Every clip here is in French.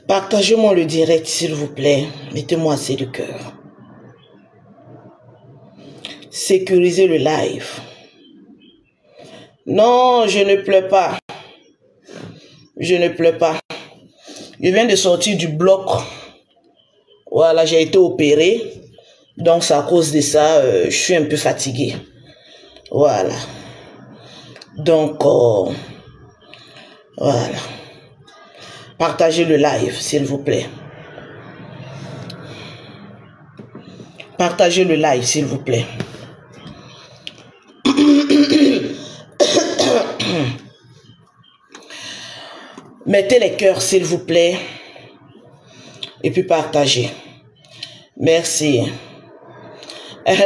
Partagez-moi le direct, s'il vous plaît. Mettez-moi assez de cœur. Sécurisez le live. Non, je ne pleure pas. Je ne pleure pas. Je viens de sortir du bloc. Voilà, j'ai été opéré. Donc, c'est à cause de ça, je suis un peu fatigué. Voilà. Donc, voilà. Partagez le live, s'il vous plaît. Partagez le live, s'il vous plaît. Mettez les cœurs, s'il vous plaît. Et puis partagez. Merci.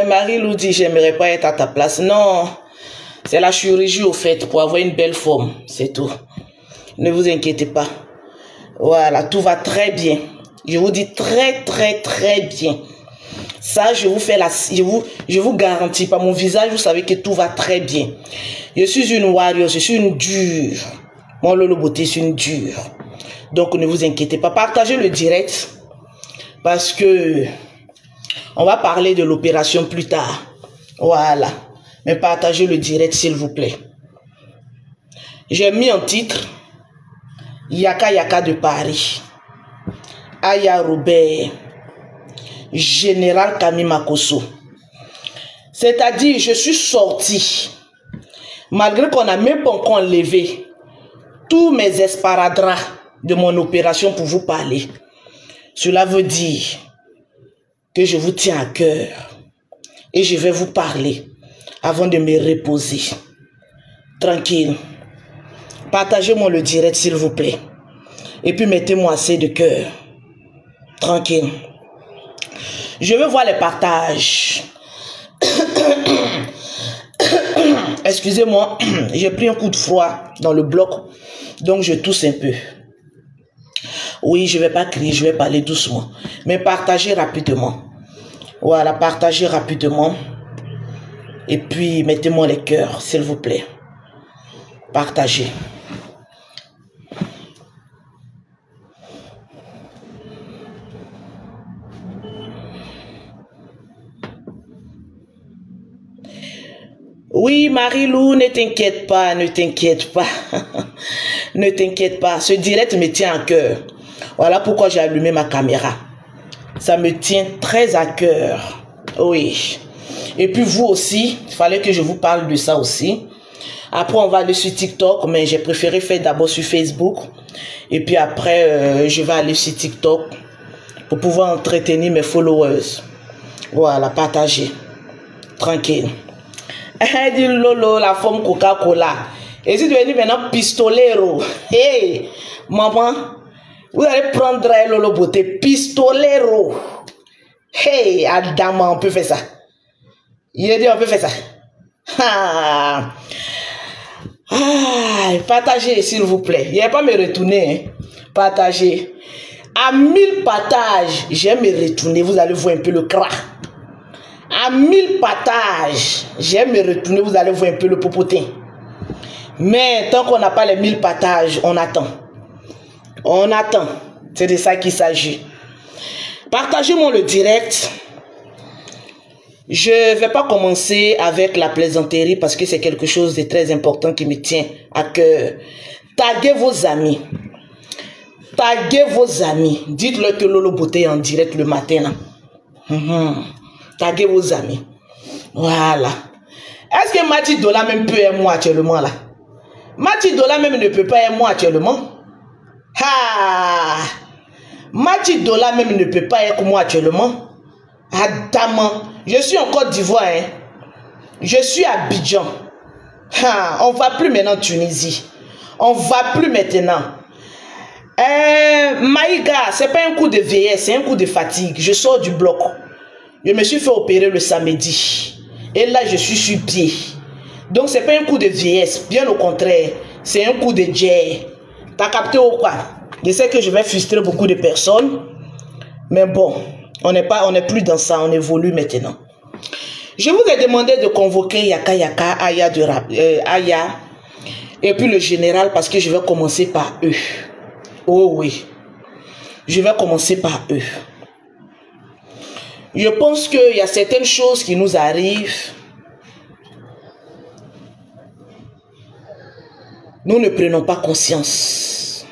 Marie-Lou dit, j'aimerais pas être à ta place. Non, c'est la chirurgie au fait, pour avoir une belle forme, c'est tout. Ne vous inquiétez pas. Voilà, tout va très bien. Je vous dis très bien. Ça, je vous fais je vous garantis, par mon visage, vous savez que tout va très bien. Je suis une warrior, je suis une dure. Mon Lolo Beauté, c'est une dure. Donc, ne vous inquiétez pas. Partagez le direct. Parce que on va parler de l'opération plus tard. Voilà. Mais partagez le direct, s'il vous plaît. J'ai mis en titre Yaka Yaka de Paris. Aya Robert. Général Camille Makosso. C'est-à-dire, je suis sorti. Malgré qu'on n'a même pas encore enlevé tous mes esparadraps de mon opération pour vous parler. Cela veut dire que je vous tiens à cœur et je vais vous parler avant de me reposer. Tranquille. Partagez-moi le direct, s'il vous plaît. Et puis mettez-moi assez de cœur. Tranquille. Je veux voir les partages. Excusez-moi, j'ai pris un coup de froid dans le bloc, donc je tousse un peu. Oui, je ne vais pas crier, je vais parler doucement. Mais partagez rapidement. Voilà, partagez rapidement. Et puis, mettez-moi les cœurs, s'il vous plaît. Partagez. Oui, Marie-Lou, ne t'inquiète pas, ne t'inquiète pas. Ne t'inquiète pas, ce direct me tient à cœur. Voilà pourquoi j'ai allumé ma caméra. Ça me tient très à cœur. Oui. Et puis vous aussi, il fallait que je vous parle de ça aussi. Après, on va aller sur TikTok, mais j'ai préféré faire d'abord sur Facebook. Et puis après, je vais aller sur TikTok pour pouvoir entretenir mes followers. Voilà, partager. Tranquille. Dit Lolo, la forme Coca-Cola. Et si tu veux dire maintenant pistolero. Hey, maman, vous allez prendre Lolo Beauté. Pistolero. Hey, Adam, on peut faire ça. Il a dit on peut faire ça. Ah. Ah, partagez, s'il vous plaît. Il n'y a pas me retourner. Hein. Partagez. À 1000 partages, j'aime me retourner. Vous allez voir un peu le crack. À 1000 partages, j'aime me retourner, vous allez voir un peu le popotin. Mais tant qu'on n'a pas les 1000 partages, on attend. On attend. C'est de ça qu'il s'agit. Partagez-moi le direct. Je ne vais pas commencer avec la plaisanterie parce que c'est quelque chose de très important qui me tient à cœur. Taguez vos amis. Taguez vos amis. Dites-leur que Lolo Beauté est en direct le matin. Taguez vos amis. Voilà. Est-ce que Mati Dola même peut aimer moi actuellement là? Mati Dola même ne peut pas aimer moi actuellement. Ah! Mati Dola même ne peut pas aimer moi actuellement. Adam, je suis en Côte d'Ivoire. Hein? Je suis à Abidjan. Ah, on ne va plus maintenant en Tunisie. On ne va plus maintenant. Maïga, ce n'est pas un coup de vieillesse, c'est un coup de fatigue. Je sors du bloc. Je me suis fait opérer le samedi. Et là, je suis sur pied. Donc, ce n'est pas un coup de vieillesse. Bien au contraire. C'est un coup de jet. T'as capté ou quoi? Je sais que je vais frustrer beaucoup de personnes. Mais bon, on n'est plus dans ça. On évolue maintenant. Je vous ai demandé de convoquer Yaka Yaka, Aya. Et puis le général, parce que je vais commencer par eux. Oh oui. Je vais commencer par eux. Je pense qu'il y a certaines choses qui nous arrivent. Nous ne prenons pas conscience.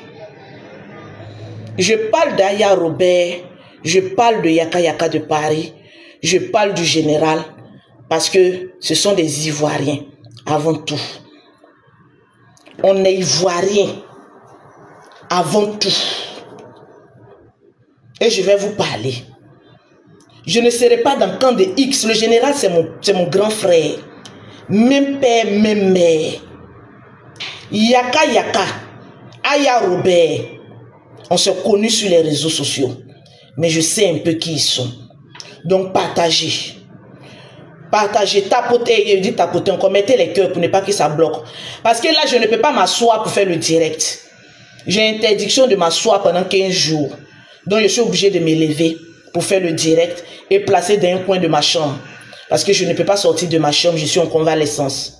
Je parle d'Aya Robert, je parle de Yaka Yaka de Paris, je parle du général, parce que ce sont des Ivoiriens, avant tout. On est Ivoiriens, avant tout. Et je vais vous parler. Je ne serai pas dans le camp de X. Le général, c'est mon grand frère. Même père, même mère. Yaka Yaka, Aya Robert, on s'est connus sur les réseaux sociaux. Mais je sais un peu qui ils sont. Donc partagez. Partagez, tapotez, je dis tapoter, encore mettez les cœurs pour ne pas que ça bloque. Parce que là, je ne peux pas m'asseoir pour faire le direct. J'ai interdiction de m'asseoir pendant 15 jours. Donc je suis obligé de me lever pour faire le direct et placer dans un coin de ma chambre. Parce que je ne peux pas sortir de ma chambre, je suis en convalescence.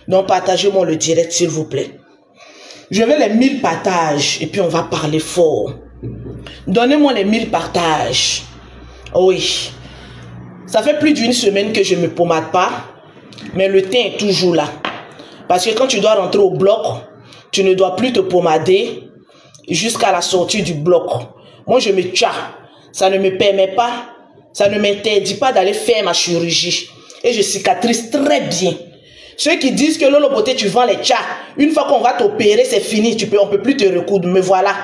Donc partagez-moi le direct s'il vous plaît. Je veux les 1000 partages et puis on va parler fort. Donnez-moi les 1000 partages. Oui. Ça fait plus d'une semaine que je ne me pommade pas, mais le teint est toujours là. Parce que quand tu dois rentrer au bloc, tu ne dois plus te pommader jusqu'à la sortie du bloc. Moi je me tcha. Ça ne me permet pas, ça ne m'interdit pas d'aller faire ma chirurgie. Et je cicatrise très bien. Ceux qui disent que Lolo Beauté, tu vends les tchas. Une fois qu'on va t'opérer, c'est fini. On ne peut plus te recoudre. Mais voilà,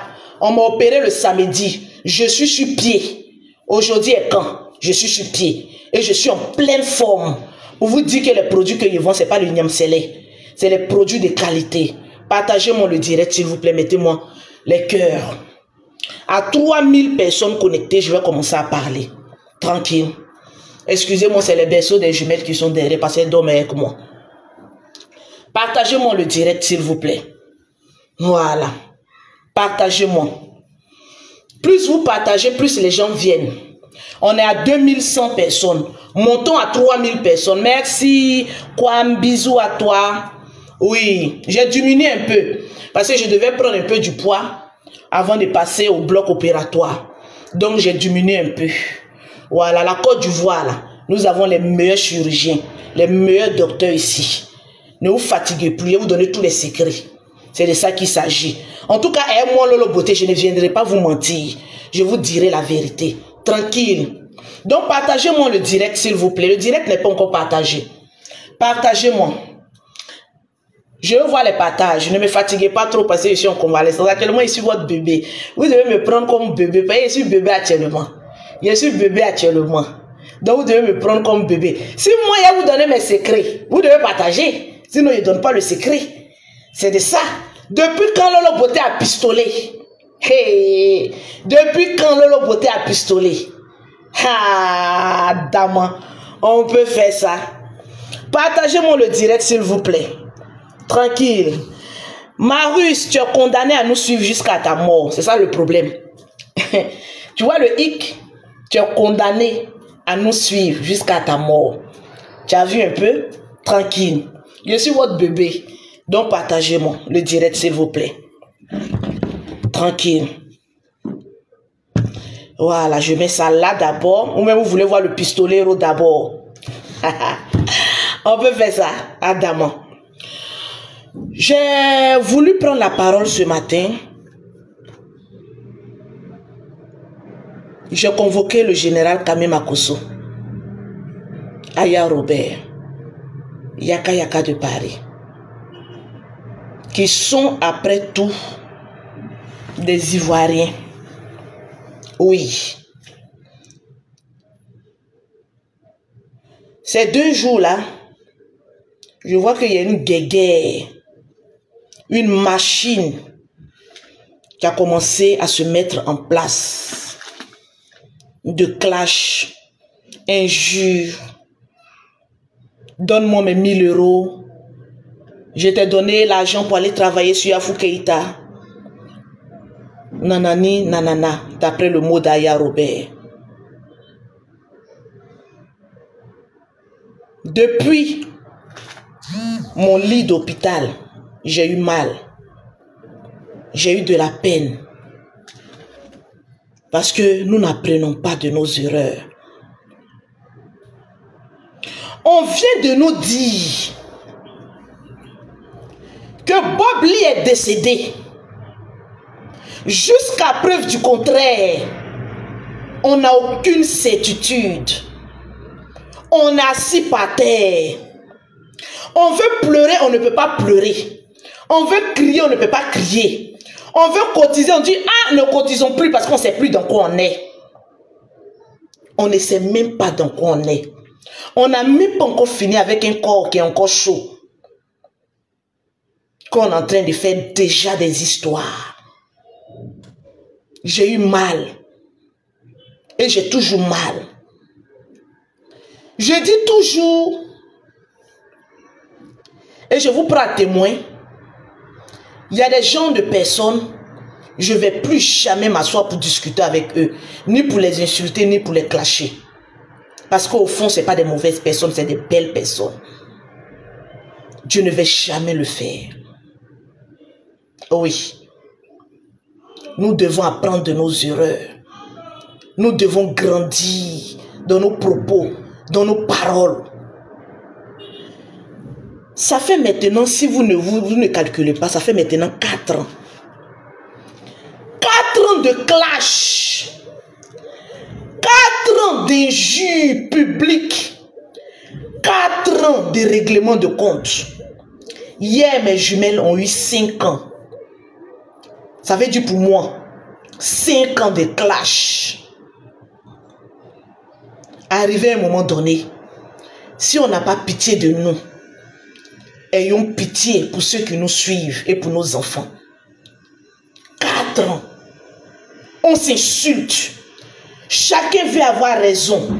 on m'a opéré le samedi. Je suis sur pied. Aujourd'hui est quand? Je suis sur pied. Et je suis en pleine forme. Pour vous dire que les produits que je vends, ce n'est pas le Niamselé. C'est les produits de qualité. Partagez-moi le direct, s'il vous plaît. Mettez-moi les cœurs. À 3000 personnes connectées, je vais commencer à parler. Tranquille. Excusez-moi, c'est les berceaux des jumelles qui sont derrière parce qu'elles dorment avec moi. Partagez-moi le direct, s'il vous plaît. Voilà. Partagez-moi. Plus vous partagez, plus les gens viennent. On est à 2100 personnes. Montons à 3000 personnes. Merci. Kwam, bisous à toi. Oui, j'ai diminué un peu. Parce que je devais prendre un peu du poids avant de passer au bloc opératoire. Donc, j'ai diminué un peu. Voilà, la Côte d'Ivoire, là. Nous avons les meilleurs chirurgiens, les meilleurs docteurs ici. Ne vous fatiguez plus, je vais vous donner tous les secrets. C'est de ça qu'il s'agit. En tout cas, moi, Lolo Beauté, je ne viendrai pas vous mentir. Je vous dirai la vérité. Tranquille. Donc, partagez-moi le direct, s'il vous plaît. Le direct n'est pas encore partagé. Partagez-moi. Je veux voir les partages. Ne me fatiguez pas trop parce que je suis en convalescence. Actuellement, je suis votre bébé. Vous devez me prendre comme bébé. Parce que je suis bébé actuellement. Je suis bébé actuellement. Donc, vous devez me prendre comme bébé. Si moi, je vais vous donner mes secrets, vous devez partager. Sinon, je ne donne pas le secret. C'est de ça. Depuis quand Lolo Beauté a pistolet? Hey. Depuis quand Lolo Beauté a pistolet? Ah, dame. On peut faire ça. Partagez-moi le direct, s'il vous plaît. Tranquille. Marius, tu es condamné à nous suivre jusqu'à ta mort. C'est ça le problème. Tu vois le hic? Tu es condamné à nous suivre jusqu'à ta mort. Tu as vu un peu? Tranquille. Je suis votre bébé. Donc partagez-moi le direct, s'il vous plaît. Tranquille. Voilà, je mets ça là d'abord. Ou même vous voulez voir le pistolero d'abord. On peut faire ça, Adamant. J'ai voulu prendre la parole ce matin. J'ai convoqué le général Kame Makosso, Aya Robert, Yaka Yaka de Paris, qui sont après tout des Ivoiriens. Oui. Ces 2 jours-là, je vois qu'il y a une guéguerre, une machine qui a commencé à se mettre en place. De clash, injures. Donne-moi mes 1000 euros. Je t'ai donné l'argent pour aller travailler sur Yafou Keïta. Nanani, nanana, d'après le mot d'Aya Robert. Depuis mon lit d'hôpital, j'ai eu mal. J'ai eu de la peine. Parce que nous n'apprenons pas de nos erreurs. On vient de nous dire que Bob Lee est décédé. Jusqu'à preuve du contraire, on n'a aucune certitude. On est assis par terre. On veut pleurer, on ne peut pas pleurer. On veut crier, on ne peut pas crier. On veut cotiser, on dit, ah, ne cotisons plus parce qu'on ne sait plus dans quoi on est. On ne sait même pas dans quoi on est. On n'a même pas encore fini avec un corps qui est encore chaud. Qu'on est en train de faire déjà des histoires. J'ai eu mal. Et j'ai toujours mal. Je dis toujours, et je vous prends à témoin, il y a des gens de personnes, je ne vais plus jamais m'asseoir pour discuter avec eux, ni pour les insulter, ni pour les clasher. Parce qu'au fond, ce n'est pas des mauvaises personnes, c'est des belles personnes. Je ne vais jamais le faire. Oui. Nous devons apprendre de nos erreurs. Nous devons grandir dans nos propos, dans nos paroles. Ça fait maintenant, si vous ne calculez pas, ça fait maintenant 4 ans. 4 ans de clash. 4 ans d'injures publiques. 4 ans de règlement de compte. Hier, mes jumelles ont eu 5 ans. Ça veut dire pour moi, 5 ans de clash. Arrivé à un moment donné, si on n'a pas pitié de nous, ayons pitié pour ceux qui nous suivent et pour nos enfants. 4 ans. On s'insulte. Chacun veut avoir raison.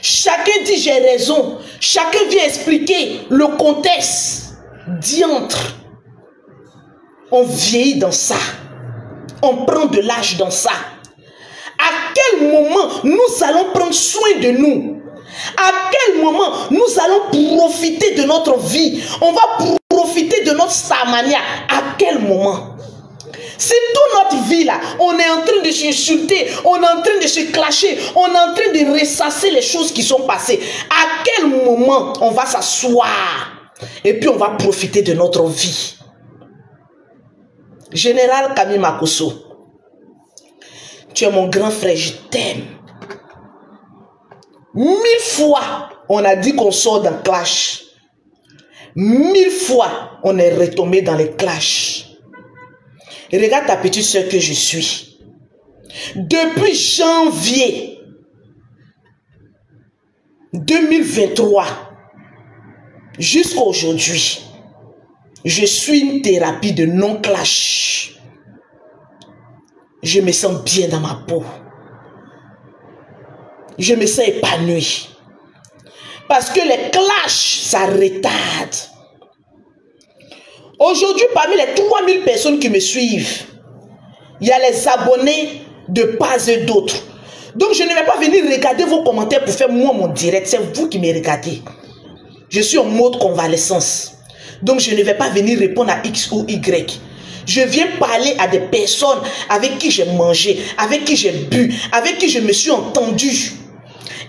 Chacun dit j'ai raison. Chacun vient expliquer le contexte. Diantre. On vieillit dans ça. On prend de l'âge dans ça. À quel moment nous allons prendre soin de nous? À quel moment nous allons profiter de notre vie? On va profiter de notre samania. À quel moment? C'est toute notre vie là. On est en train de s'insulter. On est en train de se clasher. On est en train de ressasser les choses qui sont passées. À quel moment on va s'asseoir et puis on va profiter de notre vie? Général Camille Makosso, tu es mon grand frère, je t'aime. 1000 fois, on a dit qu'on sort d'un clash. 1000 fois, on est retombé dans les clashs. Et regarde ta petite soeur que je suis. Depuis janvier 2023 jusqu'à aujourd'hui, je suis une thérapie de non-clash. Je me sens bien dans ma peau. Je me sens épanoui. Parce que les clashs, ça retarde. Aujourd'hui, parmi les 3000 personnes qui me suivent, il y a les abonnés de part et d'autres. Donc, je ne vais pas venir regarder vos commentaires pour faire moi mon direct. C'est vous qui me regardez. Je suis en mode convalescence. Donc, je ne vais pas venir répondre à X ou Y. Je viens parler à des personnes avec qui j'ai mangé, avec qui j'ai bu, avec qui je me suis entendu.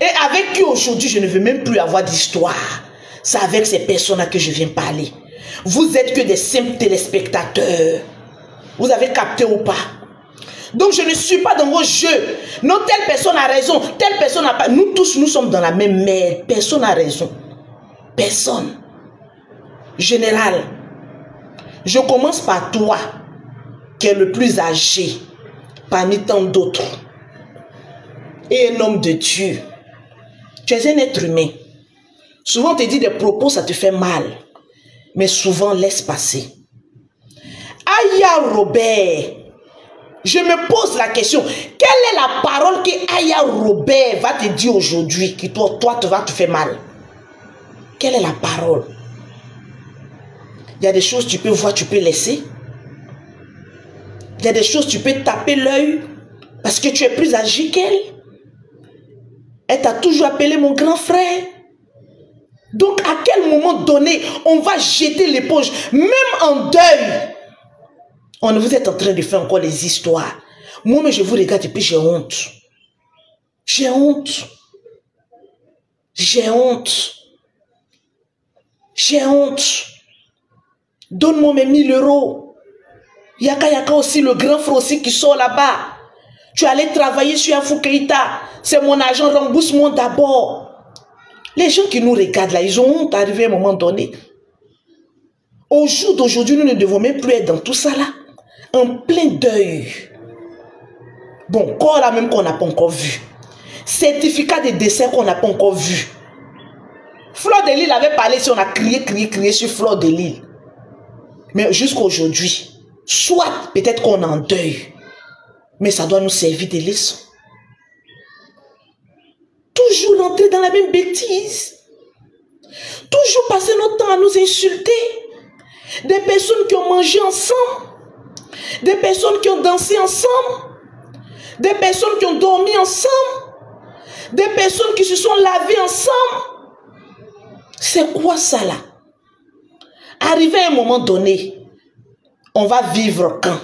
Et avec qui aujourd'hui, je ne veux même plus avoir d'histoire. C'est avec ces personnes-là que je viens parler. Vous êtes que des simples téléspectateurs. Vous avez capté ou pas? Donc, je ne suis pas dans vos jeux. Non, telle personne a raison, telle personne n'a pas. Nous tous, nous sommes dans la même merde. Personne n'a raison. Personne. Général, je commence par toi, qui est le plus âgé parmi tant d'autres. Et un homme de Dieu. Tu es un être humain. Souvent, on te dit des propos, ça te fait mal. Mais souvent, laisse passer. Aya Robert, je me pose la question, quelle est la parole que Aya Robert va te dire aujourd'hui qui toi, tu vas te faire mal? Quelle est la parole? Il y a des choses que tu peux voir, tu peux laisser. Il y a des choses que tu peux taper l'œil parce que tu es plus âgé qu'elle. Elle t'a toujours appelé mon grand frère. Donc, à quel moment donné, on va jeter l'éponge, même en deuil? On vous êtes en train de faire encore les histoires. Moi, mais je vous regarde et puis j'ai honte. J'ai honte. J'ai honte. J'ai honte. Donne-moi mes 1000 euros. Yaka aussi, le grand frère aussi qui sort là-bas. Tu allais travailler sur Afou Keïta. C'est mon argent, rembourse-moi d'abord. Les gens qui nous regardent là, ils ont honte d'arriver à un moment donné. Au jour d'aujourd'hui, nous ne devons même plus être dans tout ça là. En plein deuil. Bon, corps là même qu'on n'a pas encore vu. Certificat de décès qu'on n'a pas encore vu. Fleur de Lille avait parlé, si on a crié sur Fleur de Lille. Mais jusqu'à aujourd'hui, soit peut-être qu'on est en deuil, mais ça doit nous servir de leçon. Toujours rentrer dans la même bêtise. Toujours passer notre temps à nous insulter. Des personnes qui ont mangé ensemble. Des personnes qui ont dansé ensemble. Des personnes qui ont dormi ensemble. Des personnes qui se sont lavées ensemble. C'est quoi ça là? Arrivé à un moment donné, on va vivre quand?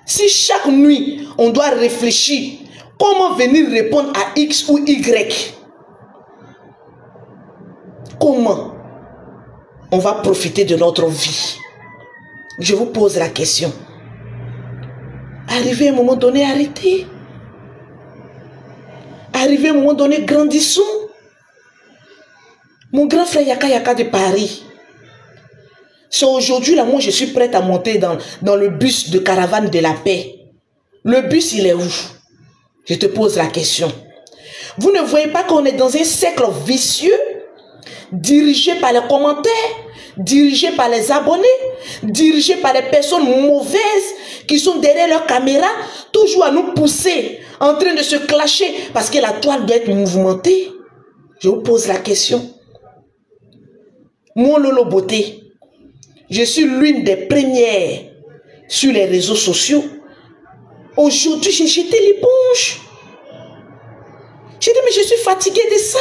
Si chaque nuit, on doit réfléchir comment venir répondre à X ou Y, comment on va profiter de notre vie? Je vous pose la question. Arrivé à un moment donné, arrêtez. Arrivé à un moment donné, grandissons. Mon grand frère Yaka de Paris. C'est aujourd'hui là, moi je suis prête à monter dans le bus de caravane de la paix. Le bus, il est où? Je te pose la question. Vous ne voyez pas qu'on est dans un cercle vicieux, dirigé par les commentaires, dirigé par les abonnés, dirigé par les personnes mauvaises qui sont derrière leur caméra, toujours à nous pousser, en train de se clasher, parce que la toile doit être mouvementée. Je vous pose la question. Moi, Lolo Beauté, je suis l'une des premières sur les réseaux sociaux. Aujourd'hui, j'ai jeté l'éponge. J'ai dit, mais je suis fatiguée de ça.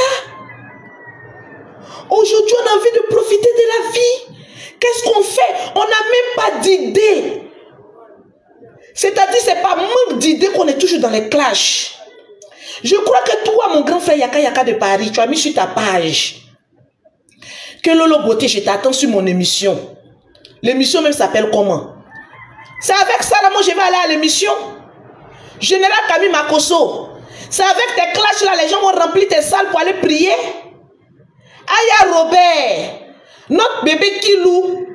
Aujourd'hui, on a envie de profiter de la vie. Qu'est-ce qu'on fait? On n'a même pas d'idée. C'est-à-dire, c'est pas manque d'idées qu'on est toujours dans les clashs. Je crois que toi, mon grand frère Yaka de Paris, tu as mis sur ta page que Lolo Beauté, je t'attends sur mon émission. L'émission même s'appelle comment? C'est avec ça, là, moi, je vais aller à l'émission. Général Camille Makosso. C'est avec tes clashs, là, les gens vont remplir tes salles pour aller prier. Aya Robert, notre bébé Kilou,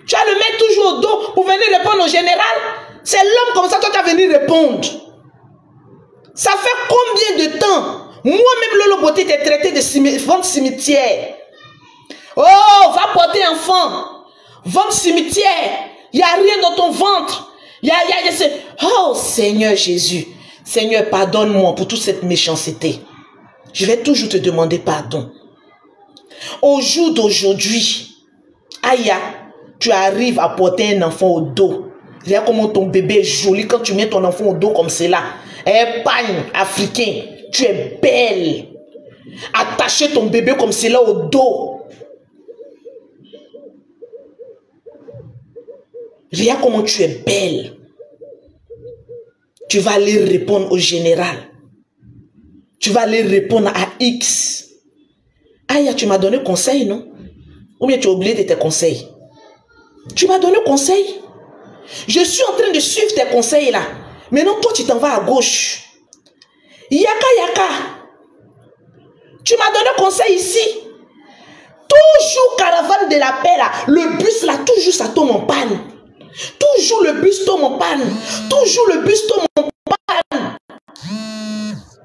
tu vas le mettre toujours au dos pour venir répondre au général. C'est l'homme comme ça, toi, tu vas venir répondre. Ça fait combien de temps? Moi-même, Lolo Beauté, t'es traité de vente cimetière. Oh, va porter enfant. Vente cimetière. Il n'y a rien dans ton ventre. Oh, Seigneur Jésus. Seigneur, pardonne-moi pour toute cette méchanceté. Je vais toujours te demander pardon. Au jour d'aujourd'hui, Aya, tu arrives à porter un enfant au dos. Regarde comment ton bébé est joli quand tu mets ton enfant au dos comme cela. Un pagne africain. Tu es belle. Attacher ton bébé comme cela au dos. Regarde comment tu es belle. Tu vas aller répondre au général. Tu vas aller répondre à X. Aya, tu m'as donné conseil, non? Ou bien tu as oublié de tes conseils? Tu m'as donné conseil? Je suis en train de suivre tes conseils là. Maintenant, toi, tu t'en vas à gauche. Yaka. Tu m'as donné conseil ici. Toujours caravane de la paix là. Le bus là, toujours ça tombe en panne. Toujours le bus tombe en panne. Toujours le bus tombe en panne.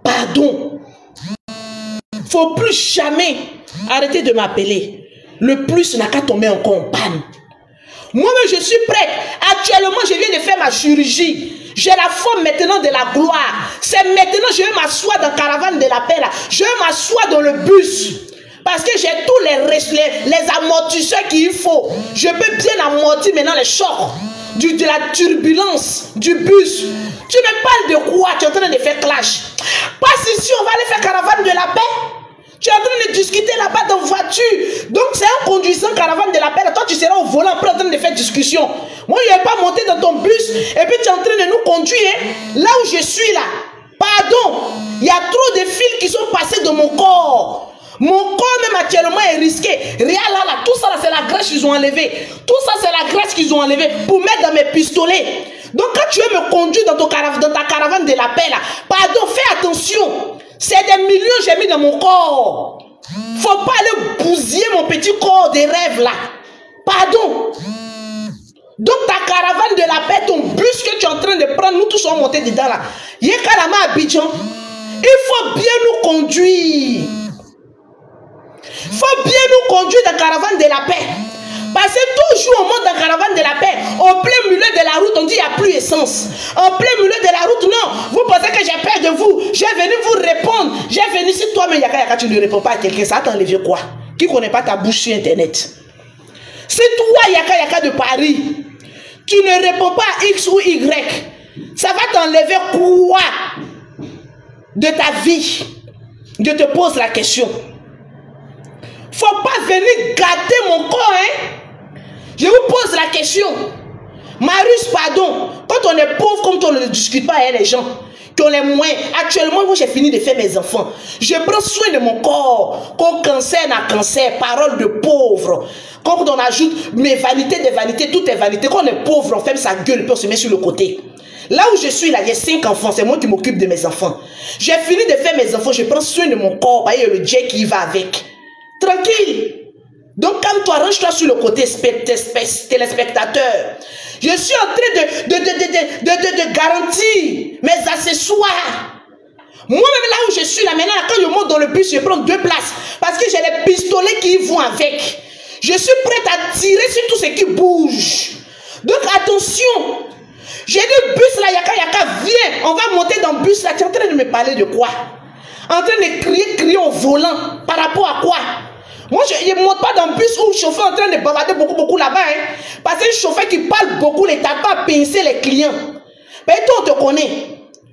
Pardon. Faut plus jamais arrêter de m'appeler. Le plus n'a qu'à tomber encore en panne. Moi-même, je suis prête. Actuellement, je viens de faire ma chirurgie. J'ai la forme maintenant de la gloire. C'est maintenant je vais m'asseoir dans la caravane de la paix là. Je vais m'asseoir dans le bus. Parce que j'ai tous les amortisseurs qu'il faut. Je peux bien amortir maintenant les chocs. De la turbulence du bus. Tu me parles de quoi? Tu es en train de faire clash. Passe ici, on va aller faire caravane de la paix. Tu es en train de discuter là-bas dans voiture. Donc c'est un conduisant caravane de la paix. Toi tu seras au volant après en train de faire discussion. Moi je ne vais pas monter dans ton bus et puis tu es en train de nous conduire. Là où je suis là. Pardon. Il y a trop de fils qui sont passés de mon corps. Mon corps même actuellement est risqué. Rien là, tout ça là c'est la graisse qu'ils ont enlevé. Tout ça c'est la graisse qu'ils ont enlevé pour mettre dans mes pistolets. Donc quand tu veux me conduire dans ta caravane de la paix là, pardon, fais attention. C'est des millions que j'ai mis dans mon corps. Faut pas aller bousiller mon petit corps des rêves là. Pardon. Donc ta caravane de la paix, ton bus que tu es en train de prendre, nous tous sommes montés dedans là. Yekalama Abidjan. Il faut bien nous conduire. Il faut bien nous conduire dans la caravane de la paix. Parce que toujours on monte dans la caravane de la paix. Au plein milieu de la route, on dit qu'il n'y a plus d'essence. En plein milieu de la route, non. Vous pensez que j'ai peur de vous. J'ai venu vous répondre. J'ai venu, si toi-même, Yaka, tu ne réponds pas à quelqu'un, ça t'enlève quoi? Qui ne connaît pas ta bouche sur Internet? Si toi, Yaka de Paris, tu ne réponds pas à X ou Y, ça va t'enlever quoi de ta vie? Je te pose la question. Faut pas venir gâter mon corps, hein. Je vous pose la question. Marius, pardon. Quand on est pauvre, comme on ne discute pas avec les gens, qui ont les moyens. Actuellement, moi, j'ai fini de faire mes enfants. Je prends soin de mon corps. Quand cancer n'a cancer, parole de pauvre. Quand on ajoute mes vanités, des vanités, toutes les vanités. Quand on est pauvre, on ferme sa gueule, puis on se met sur le côté. Là où je suis, là, j'ai 5 enfants. C'est moi qui m'occupe de mes enfants. J'ai fini de faire mes enfants. Je prends soin de mon corps. Il y a le Dieu qui va avec. Tranquille. Donc, calme-toi, range-toi sur le côté téléspectateur. Je suis en train de garantir mes accessoires. Moi-même, là où je suis, là, maintenant, quand je monte dans le bus, je prends 2 places. Parce que j'ai les pistolets qui vont avec. Je suis prête à tirer sur tout ce qui bouge. Donc, attention. J'ai dit, bus là, Yaka, viens. On va monter dans le bus là. Tu es en train de me parler de quoi? En train de crier au volant. Par rapport à quoi? Moi, je ne monte pas dans le bus où le chauffeur est en train de bavarder beaucoup là-bas. Hein. Parce que le chauffeur qui parle beaucoup, il t'a pas à pincer les clients. Mais toi, on te connaît.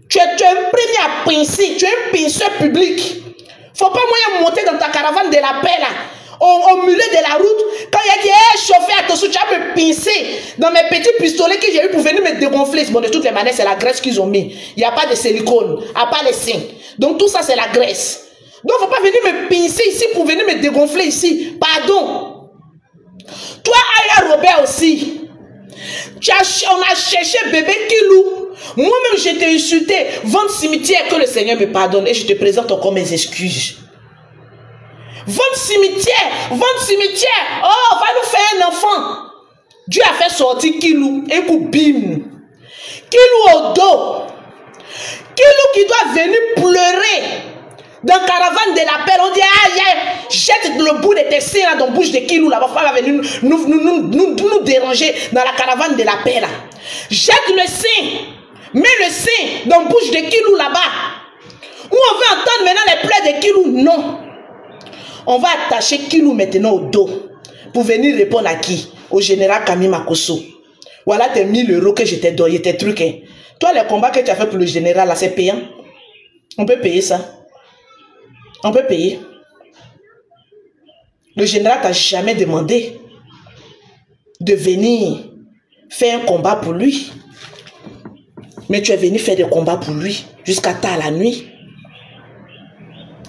Tu es un premier à pincer. Tu es un pinceur public. Faut pas moyen monter dans ta caravane de la paix là. Au milieu de la route. Quand il y a dit, hey, chauffeur, attention, tu vas me pincer dans mes petits pistolets que j'ai eu pour venir me dégonfler. Bon, de toutes les manières, c'est la graisse qu'ils ont mis. Il n'y a pas de silicone, à part les seins. Donc tout ça, c'est la graisse. Donc, il ne faut pas venir me pincer ici pour venir me dégonfler ici. Pardon. Toi, Aya Robert aussi. On a cherché bébé Kilou. Moi-même, je t'ai insulté. Vente cimetière, que le Seigneur me pardonne. Et je te présente encore mes excuses. Vente cimetière. Oh, va nous faire un enfant. Dieu a fait sortir Kilou. Et coup, bim. Kilou au dos. Kilou qui doit venir pleurer. Dans la caravane de la paix, on dit, aïe, jette le bout de tes seins dans la bouche de Kilou là-bas, va venir nous déranger dans la caravane de la paix là. Jette le sein, mets le sein dans la bouche de Kilou là-bas. Ou on veut entendre maintenant les plaies de Kilou? Non. On va attacher Kilou maintenant au dos pour venir répondre à qui? Au général Camille Makosso. Voilà tes 1000 € que je t'ai donné, tes trucs. Hein. Toi, les combats que tu as fait pour le général là, c'est payant. On peut payer ça. On peut payer. Le général t'a jamais demandé de venir faire un combat pour lui. Mais tu es venu faire des combats pour lui jusqu'à tard la nuit.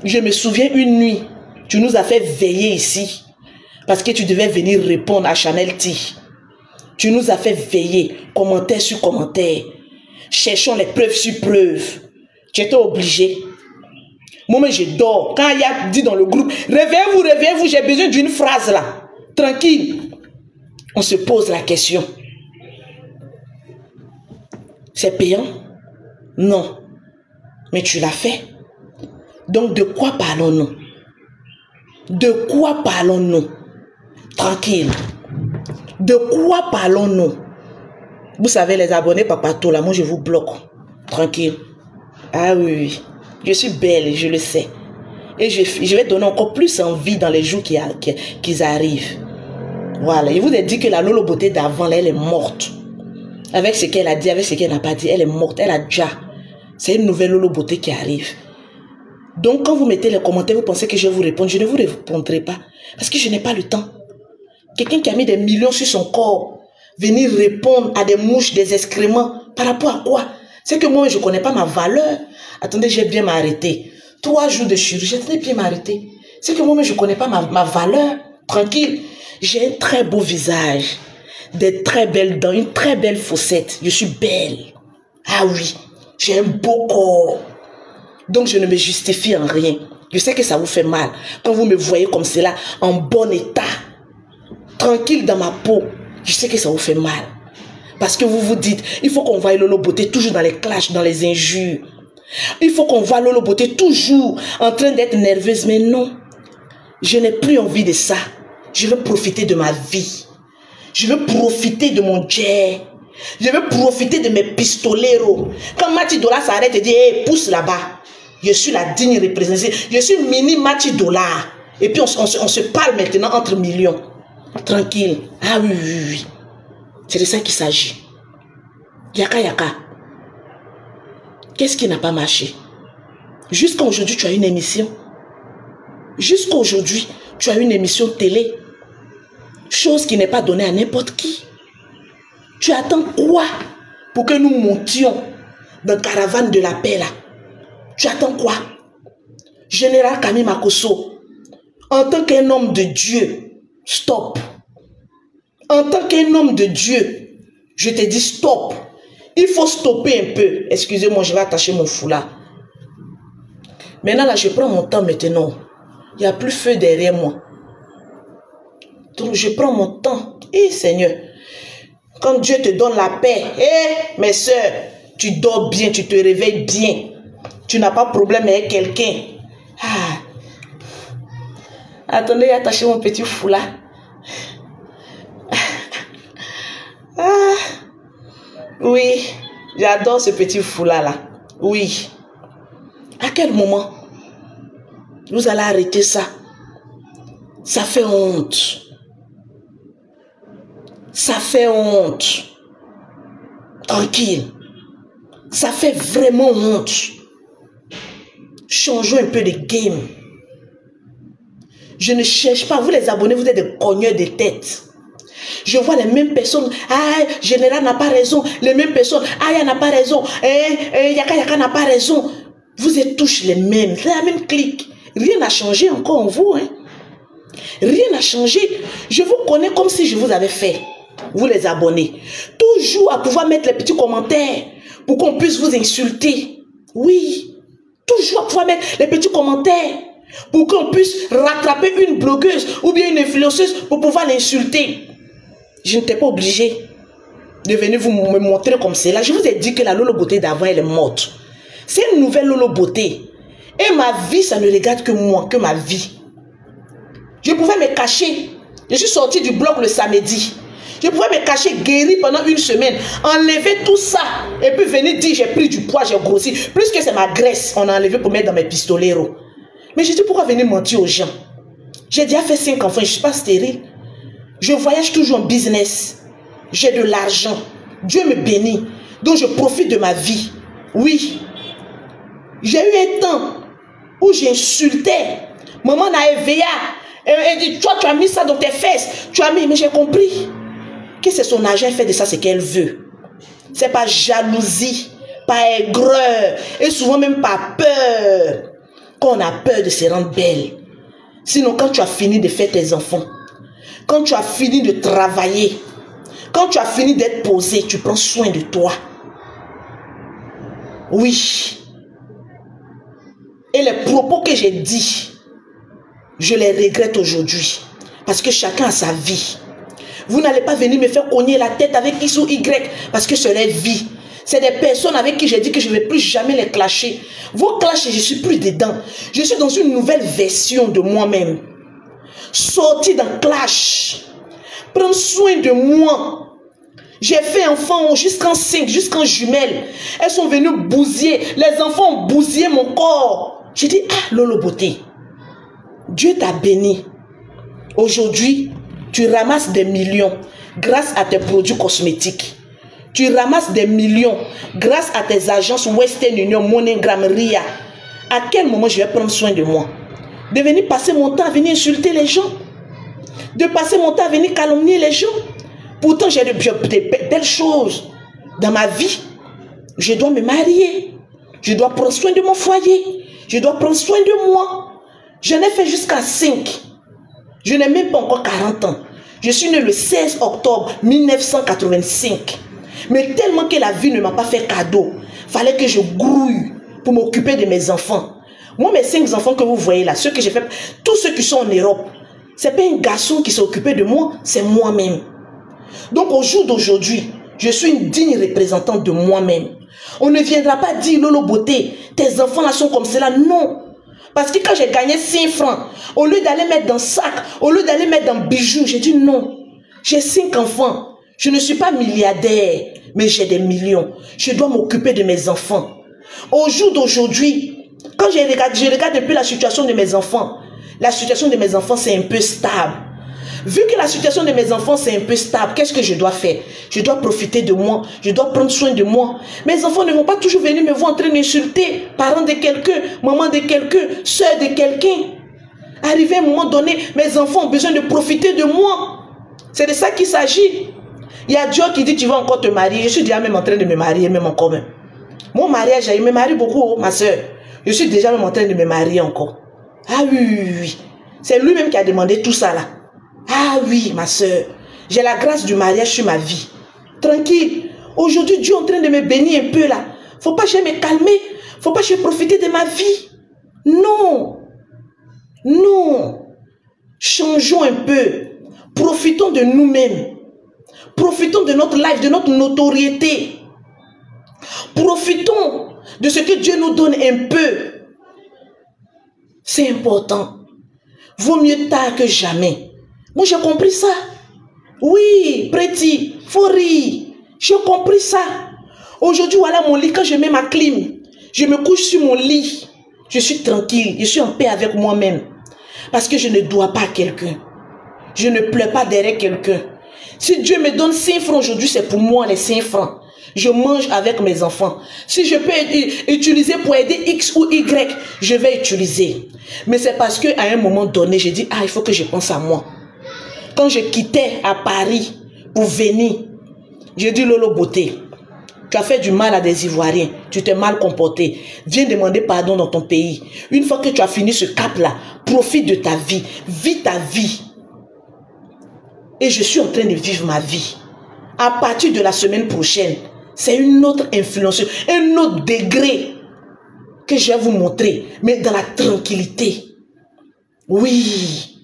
Je me souviens une nuit, tu nous as fait veiller ici parce que tu devais venir répondre à Chanel T. Tu nous as fait veiller, commentaire sur commentaire. Cherchons les preuves sur preuves. Tu étais obligé. Moi, je dors. Quand il y a dit dans le groupe, réveillez-vous, j'ai besoin d'une phrase là. Tranquille. On se pose la question. C'est payant? Non. Mais tu l'as fait. Donc, de quoi parlons-nous? De quoi parlons-nous? Tranquille. De quoi parlons-nous? Vous savez, les abonnés Papato, là, moi, je vous bloque. Tranquille. Ah oui. Je suis belle, je le sais. Et je vais donner encore plus envie dans les jours qui arrivent. Voilà. Je vous ai dit que la Lolo Beauté d'avant, elle est morte. Avec ce qu'elle a dit, avec ce qu'elle n'a pas dit, elle est morte. Elle a déjà. C'est une nouvelle Lolo Beauté qui arrive. Donc, quand vous mettez les commentaires, vous pensez que je vais vous répondre. Je ne vous répondrai pas. Parce que je n'ai pas le temps. Quelqu'un qui a mis des millions sur son corps, venir répondre à des mouches, des excréments, par rapport à quoi? C'est que moi, je ne connais pas ma valeur. Attendez, j'ai bien m'arrêter. 3 jours de chirurgie, j'ai bien m'arrêter. C'est que moi, je ne connais pas ma valeur. Tranquille. J'ai un très beau visage, des très belles dents, une très belle fossette. Je suis belle. Ah oui, j'ai un beau corps. Donc, je ne me justifie en rien. Je sais que ça vous fait mal. Quand vous me voyez comme cela, en bon état, tranquille dans ma peau, je sais que ça vous fait mal. Parce que vous vous dites, il faut qu'on voie Lolo Beauté toujours dans les clashs, dans les injures. Il faut qu'on voie Lolo Beauté toujours en train d'être nerveuse. Mais non, je n'ai plus envie de ça. Je veux profiter de ma vie. Je veux profiter de mon jet. Je veux profiter de mes pistoleros. Quand Mati Dollar s'arrête et dit, hey, pousse là-bas. Je suis la digne représentée. Je suis mini Mati Dollar. Et puis on se parle maintenant entre millions. Tranquille. Ah oui, oui, oui. C'est de ça qu'il s'agit. Yaka yaka. Qu'est-ce qui n'a pas marché? Jusqu'à aujourd'hui, tu as une émission. Jusqu'à aujourd'hui, tu as une émission télé. Chose qui n'est pas donnée à n'importe qui. Tu attends quoi pour que nous montions dans caravane de la paix là? Tu attends quoi? Général Camille Makosso, en tant qu'un homme de Dieu, stop. En tant qu'un homme de Dieu, je te dis stop. Il faut stopper un peu. Excusez-moi, je vais attacher mon foulard. Maintenant là, je prends mon temps maintenant. Il n'y a plus feu derrière moi. Donc je prends mon temps. Eh Seigneur, quand Dieu te donne la paix, eh mes soeurs, tu dors bien, tu te réveilles bien. Tu n'as pas de problème avec quelqu'un. Ah. Attendez, attachez mon petit foulard. Ah. Oui, j'adore ce petit foulard là. Oui. À quel moment vous allez arrêter ça? Ça fait honte. Ça fait honte. Tranquille. Ça fait vraiment honte. Changeons un peu de game. Je ne cherche pas. Vous les abonnés, vous êtes des cogneurs de tête. Je vois les mêmes personnes. Ah, Général n'a pas raison. Les mêmes personnes. Ah, Y'a n'a pas raison. Yaka Yaka n'a pas raison. Vous êtes tous les mêmes. C'est la même clique. Rien n'a changé encore en vous. Hein? Rien n'a changé. Je vous connais comme si je vous avais fait. Vous les abonnés. Toujours à pouvoir mettre les petits commentaires pour qu'on puisse vous insulter. Oui. Toujours à pouvoir mettre les petits commentaires pour qu'on puisse rattraper une blogueuse ou bien une influenceuse pour pouvoir l'insulter. Je n'étais pas obligé de venir vous me montrer comme cela. Je vous ai dit que la Lolo Beauté d'avant, elle est morte. C'est une nouvelle Lolo Beauté. Et ma vie, ça ne regarde que moi, que ma vie. Je pouvais me cacher. Je suis sortie du bloc le samedi. Je pouvais me cacher, guérir pendant une semaine, enlever tout ça et puis venir dire j'ai pris du poids, j'ai grossi. Plus que c'est ma graisse, on a enlevé pour mettre dans mes pistoleros. Mais je dis pourquoi venir mentir aux gens? J'ai déjà fait 5 enfants, je ne suis pas stérile. Je voyage toujours en business. J'ai de l'argent. Dieu me bénit. Donc je profite de ma vie. Oui. J'ai eu un temps où j'insultais. Maman Naévéa. Elle dit, toi tu as mis ça dans tes fesses. Tu as mis, mais j'ai compris que c'est son argent, elle fait de ça ce qu'elle veut. C'est pas jalousie, pas aigreur, et souvent même pas peur. Quand on a peur de se rendre belle. Sinon, quand tu as fini de faire tes enfants, quand tu as fini de travailler, quand tu as fini d'être posé, tu prends soin de toi. Oui. Et les propos que j'ai dit, je les regrette aujourd'hui. Parce que chacun a sa vie. Vous n'allez pas venir me faire cogner la tête avec X ou Y parce que c'est leur vie. C'est des personnes avec qui j'ai dit que je ne vais plus jamais les clasher. Vos clashs, je ne suis plus dedans. Je suis dans une nouvelle version de moi-même. Sortir d'un clash. Prendre soin de moi. J'ai fait enfant jusqu'en 5, jusqu'en jumelles. Elles sont venues bousiller. Les enfants ont bousillé mon corps. J'ai dit, ah, Lolo Beauté, Dieu t'a béni. Aujourd'hui, tu ramasses des millions grâce à tes produits cosmétiques. Tu ramasses des millions grâce à tes agences Western Union, MoneyGram, RIA. À quel moment je vais prendre soin de moi? De venir passer mon temps à venir insulter les gens? De passer mon temps à venir calomnier les gens? Pourtant, j'ai de belles choses dans ma vie. Je dois me marier. Je dois prendre soin de mon foyer. Je dois prendre soin de moi. J'en ai fait jusqu'à 5. Je n'ai même pas encore 40 ans. Je suis né le 16 octobre 1985. Mais tellement que la vie ne m'a pas fait cadeau, fallait que je grouille pour m'occuper de mes enfants. Moi, mes 5 enfants que vous voyez là, ceux que j'ai fait, tous ceux qui sont en Europe, ce n'est pas un garçon qui s'est occupé de moi, c'est moi-même. Donc au jour d'aujourd'hui, je suis une digne représentante de moi-même. On ne viendra pas dire, Lolo Beauté, tes enfants là sont comme cela. Non. Parce que quand j'ai gagné 5 francs, au lieu d'aller mettre dans sac, au lieu d'aller mettre dans bijoux, j'ai dit non. J'ai 5 enfants. Je ne suis pas milliardaire, mais j'ai des millions. Je dois m'occuper de mes enfants. Au jour d'aujourd'hui, quand je regarde un peu la situation de mes enfants. La situation de mes enfants, c'est un peu stable. Vu que la situation de mes enfants, c'est un peu stable, qu'est-ce que je dois faire? Je dois profiter de moi. Je dois prendre soin de moi. Mes enfants ne vont pas toujours venir me voir en train d'insulter. Parents de quelqu'un, maman de quelqu'un, soeur de quelqu'un. Arrivé à un moment donné, mes enfants ont besoin de profiter de moi. C'est de ça qu'il s'agit. Il y a Dieu qui dit, tu vas encore te marier. Je suis déjà même en train de me marier, même encore même. Mon mariage, je me marie beaucoup, ma soeur. Je suis déjà même en train de me marier encore. Ah oui, oui, oui. C'est lui-même qui a demandé tout ça là. Ah oui, ma soeur. J'ai la grâce du mariage sur ma vie. Tranquille. Aujourd'hui, Dieu est en train de me bénir un peu là. Faut pas que je me calmer. Faut pas que je profite de ma vie. Non. Non. Changeons un peu. Profitons de nous-mêmes. Profitons de notre life, de notre notoriété. Profitons de ce que Dieu nous donne un peu. C'est important. Vaut mieux tard que jamais. Moi, j'ai compris ça. Oui, Pretty, faut rire. J'ai compris ça. Aujourd'hui, voilà mon lit. Quand je mets ma clim, je me couche sur mon lit. Je suis tranquille. Je suis en paix avec moi-même. Parce que je ne dois pas à quelqu'un. Je ne pleure pas derrière quelqu'un. Si Dieu me donne 5 francs aujourd'hui, c'est pour moi les 5 francs. Je mange avec mes enfants. Si je peux utiliser pour aider X ou Y, je vais utiliser. Mais c'est parce qu'à un moment donné, j'ai dit, ah, il faut que je pense à moi. Quand je quittais à Paris pour venir, j'ai dit, Lolo Beauté, tu as fait du mal à des Ivoiriens, tu t'es mal comporté. Viens demander pardon dans ton pays. Une fois que tu as fini ce cap-là, profite de ta vie, vis ta vie. Et je suis en train de vivre ma vie. À partir de la semaine prochaine, c'est une autre influence, un autre degré que je vais vous montrer, mais dans la tranquillité. Oui.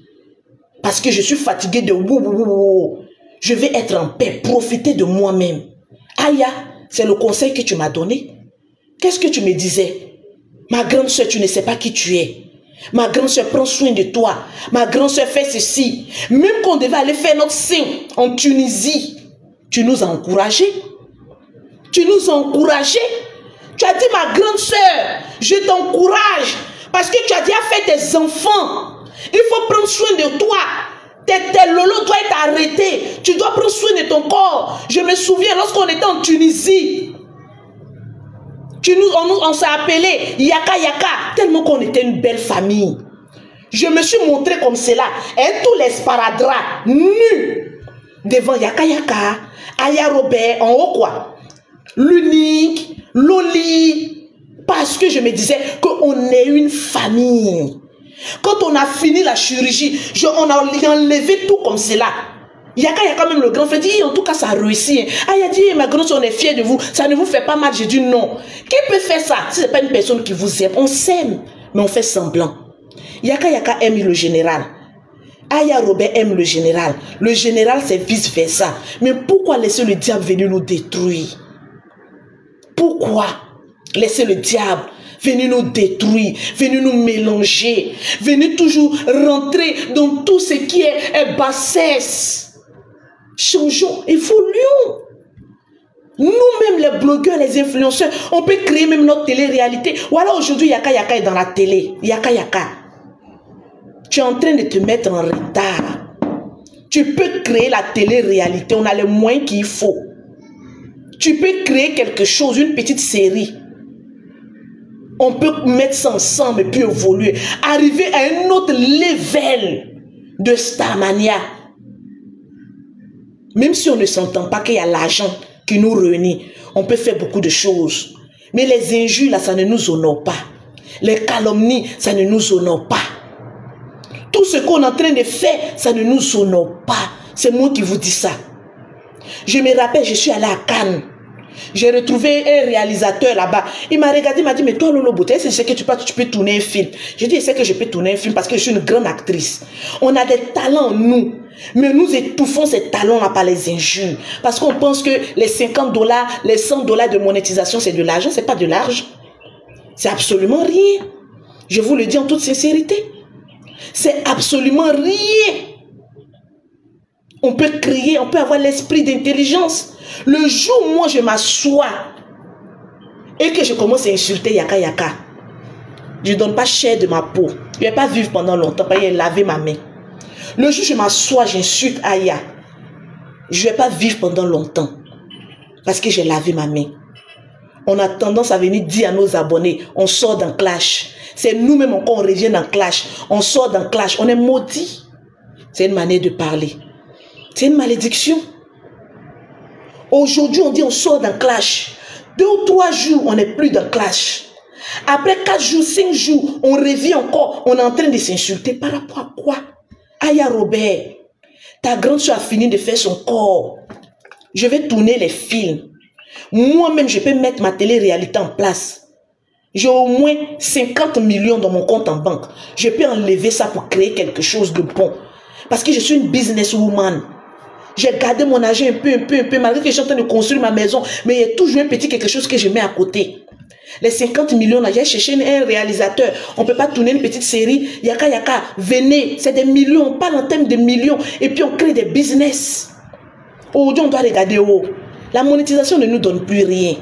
Parce que je suis fatigué de je vais être en paix, profiter de moi-même. Aya, c'est le conseil que tu m'as donné. Qu'est-ce que tu me disais? Ma grande soeur, tu ne sais pas qui tu es. Ma grande soeur prend soin de toi. Ma grande soeur fait ceci. Même qu'on devait aller faire notre signe en Tunisie, tu nous as encouragés. Tu nous as encouragés. Tu as dit, ma grande soeur, je t'encourage. Parce que tu as déjà fait tes enfants. Il faut prendre soin de toi. Tes lolos doivent être arrêtés. Tu dois prendre soin de ton corps. Je me souviens lorsqu'on était en Tunisie. On s'est appelé Yaka Yaka. Tellement qu'on était une belle famille. Je me suis montré comme cela. Et tous les sparadraps nus devant Yaka Yaka. Aya Robert en haut quoi. L'unique, Loli. Parce que je me disais qu'on est une famille. Quand on a fini la chirurgie, on a enlevé tout comme cela. Yaka Yaka même le grand frère dit, en tout cas ça a réussi. Ah, il a dit, ma grande soeur, on est fiers de vous. Ça ne vous fait pas mal. J'ai dit non. Qui peut faire ça? Si ce n'est pas une personne qui vous aime. On s'aime, mais on fait semblant. Yaka Yaka aime le général. Aya Robert aime le général. Le général, c'est vice versa. Mais pourquoi laisser le diable venir nous détruire? Pourquoi laisser le diable venir nous détruire, venir nous mélanger, venir toujours rentrer dans tout ce qui est bassesse? Changeons, évoluons. Nous-mêmes, les blogueurs, les influenceurs, on peut créer même notre télé-réalité. Voilà, aujourd'hui, Yaka Yaka est dans la télé. Yaka Yaka. Tu es en train de te mettre en retard. Tu peux créer la télé-réalité. On a les moyens qu'il faut. Tu peux créer quelque chose, une petite série. On peut mettre ça ensemble et puis évoluer. Arriver à un autre level de Starmania. Même si on ne s'entend pas qu'il y a l'argent qui nous réunit, on peut faire beaucoup de choses. Mais les injures, là, ça ne nous honore pas. Les calomnies, ça ne nous honore pas. Tout ce qu'on est en train de faire, ça ne nous honore pas. C'est moi qui vous dis ça. Je me rappelle, je suis allée à Cannes. J'ai retrouvé un réalisateur là-bas. Il m'a regardé, il m'a dit, mais toi, Lolo Beauté, c'est que tu peux tourner un film. J'ai dit, c'est que je peux tourner un film parce que je suis une grande actrice. On a des talents, nous. Mais nous étouffons ces talents-là par les injures. Parce qu'on pense que les 50 $, les 100 $ de monétisation, c'est de l'argent. C'est pas de l'argent. C'est absolument rien. Je vous le dis en toute sincérité. C'est absolument rien. On peut crier, on peut avoir l'esprit d'intelligence. Le jour où moi je m'assois et que je commence à insulter Yaka Yaka, je ne donne pas cher de ma peau. Je ne vais pas vivre pendant longtemps parce qu'il a lavé ma main. Le jour où je m'assois, j'insulte Aya. Je ne vais pas vivre pendant longtemps parce que j'ai lavé ma main. On a tendance à venir dire à nos abonnés, on sort d'un clash. C'est nous-mêmes encore, on revient dans clash. On sort d'un clash, on est maudit. C'est une manière de parler. C'est une malédiction. Aujourd'hui, on dit on sort d'un clash. 2 ou 3 jours, on n'est plus dans clash. Après 4 jours, 5 jours, on revient encore. On est en train de s'insulter. Par rapport à quoi? Aya Robert, ta grande soeur a fini de faire son corps. Je vais tourner les films. Moi-même, je peux mettre ma télé-réalité en place. J'ai au moins 50 millions dans mon compte en banque. Je peux enlever ça pour créer quelque chose de bon. Parce que je suis une businesswoman. J'ai gardé mon argent un peu, malgré que je suis en train de construire ma maison, mais il y a toujours un petit quelque chose que je mets à côté. Les 50 millions, là, j'ai cherché un réalisateur. On ne peut pas tourner une petite série. Yaka Yaka, venez, c'est des millions. On parle en termes de millions. Et puis on crée des business. Aujourd'hui, on doit regarder au haut. La monétisation ne nous donne plus rien.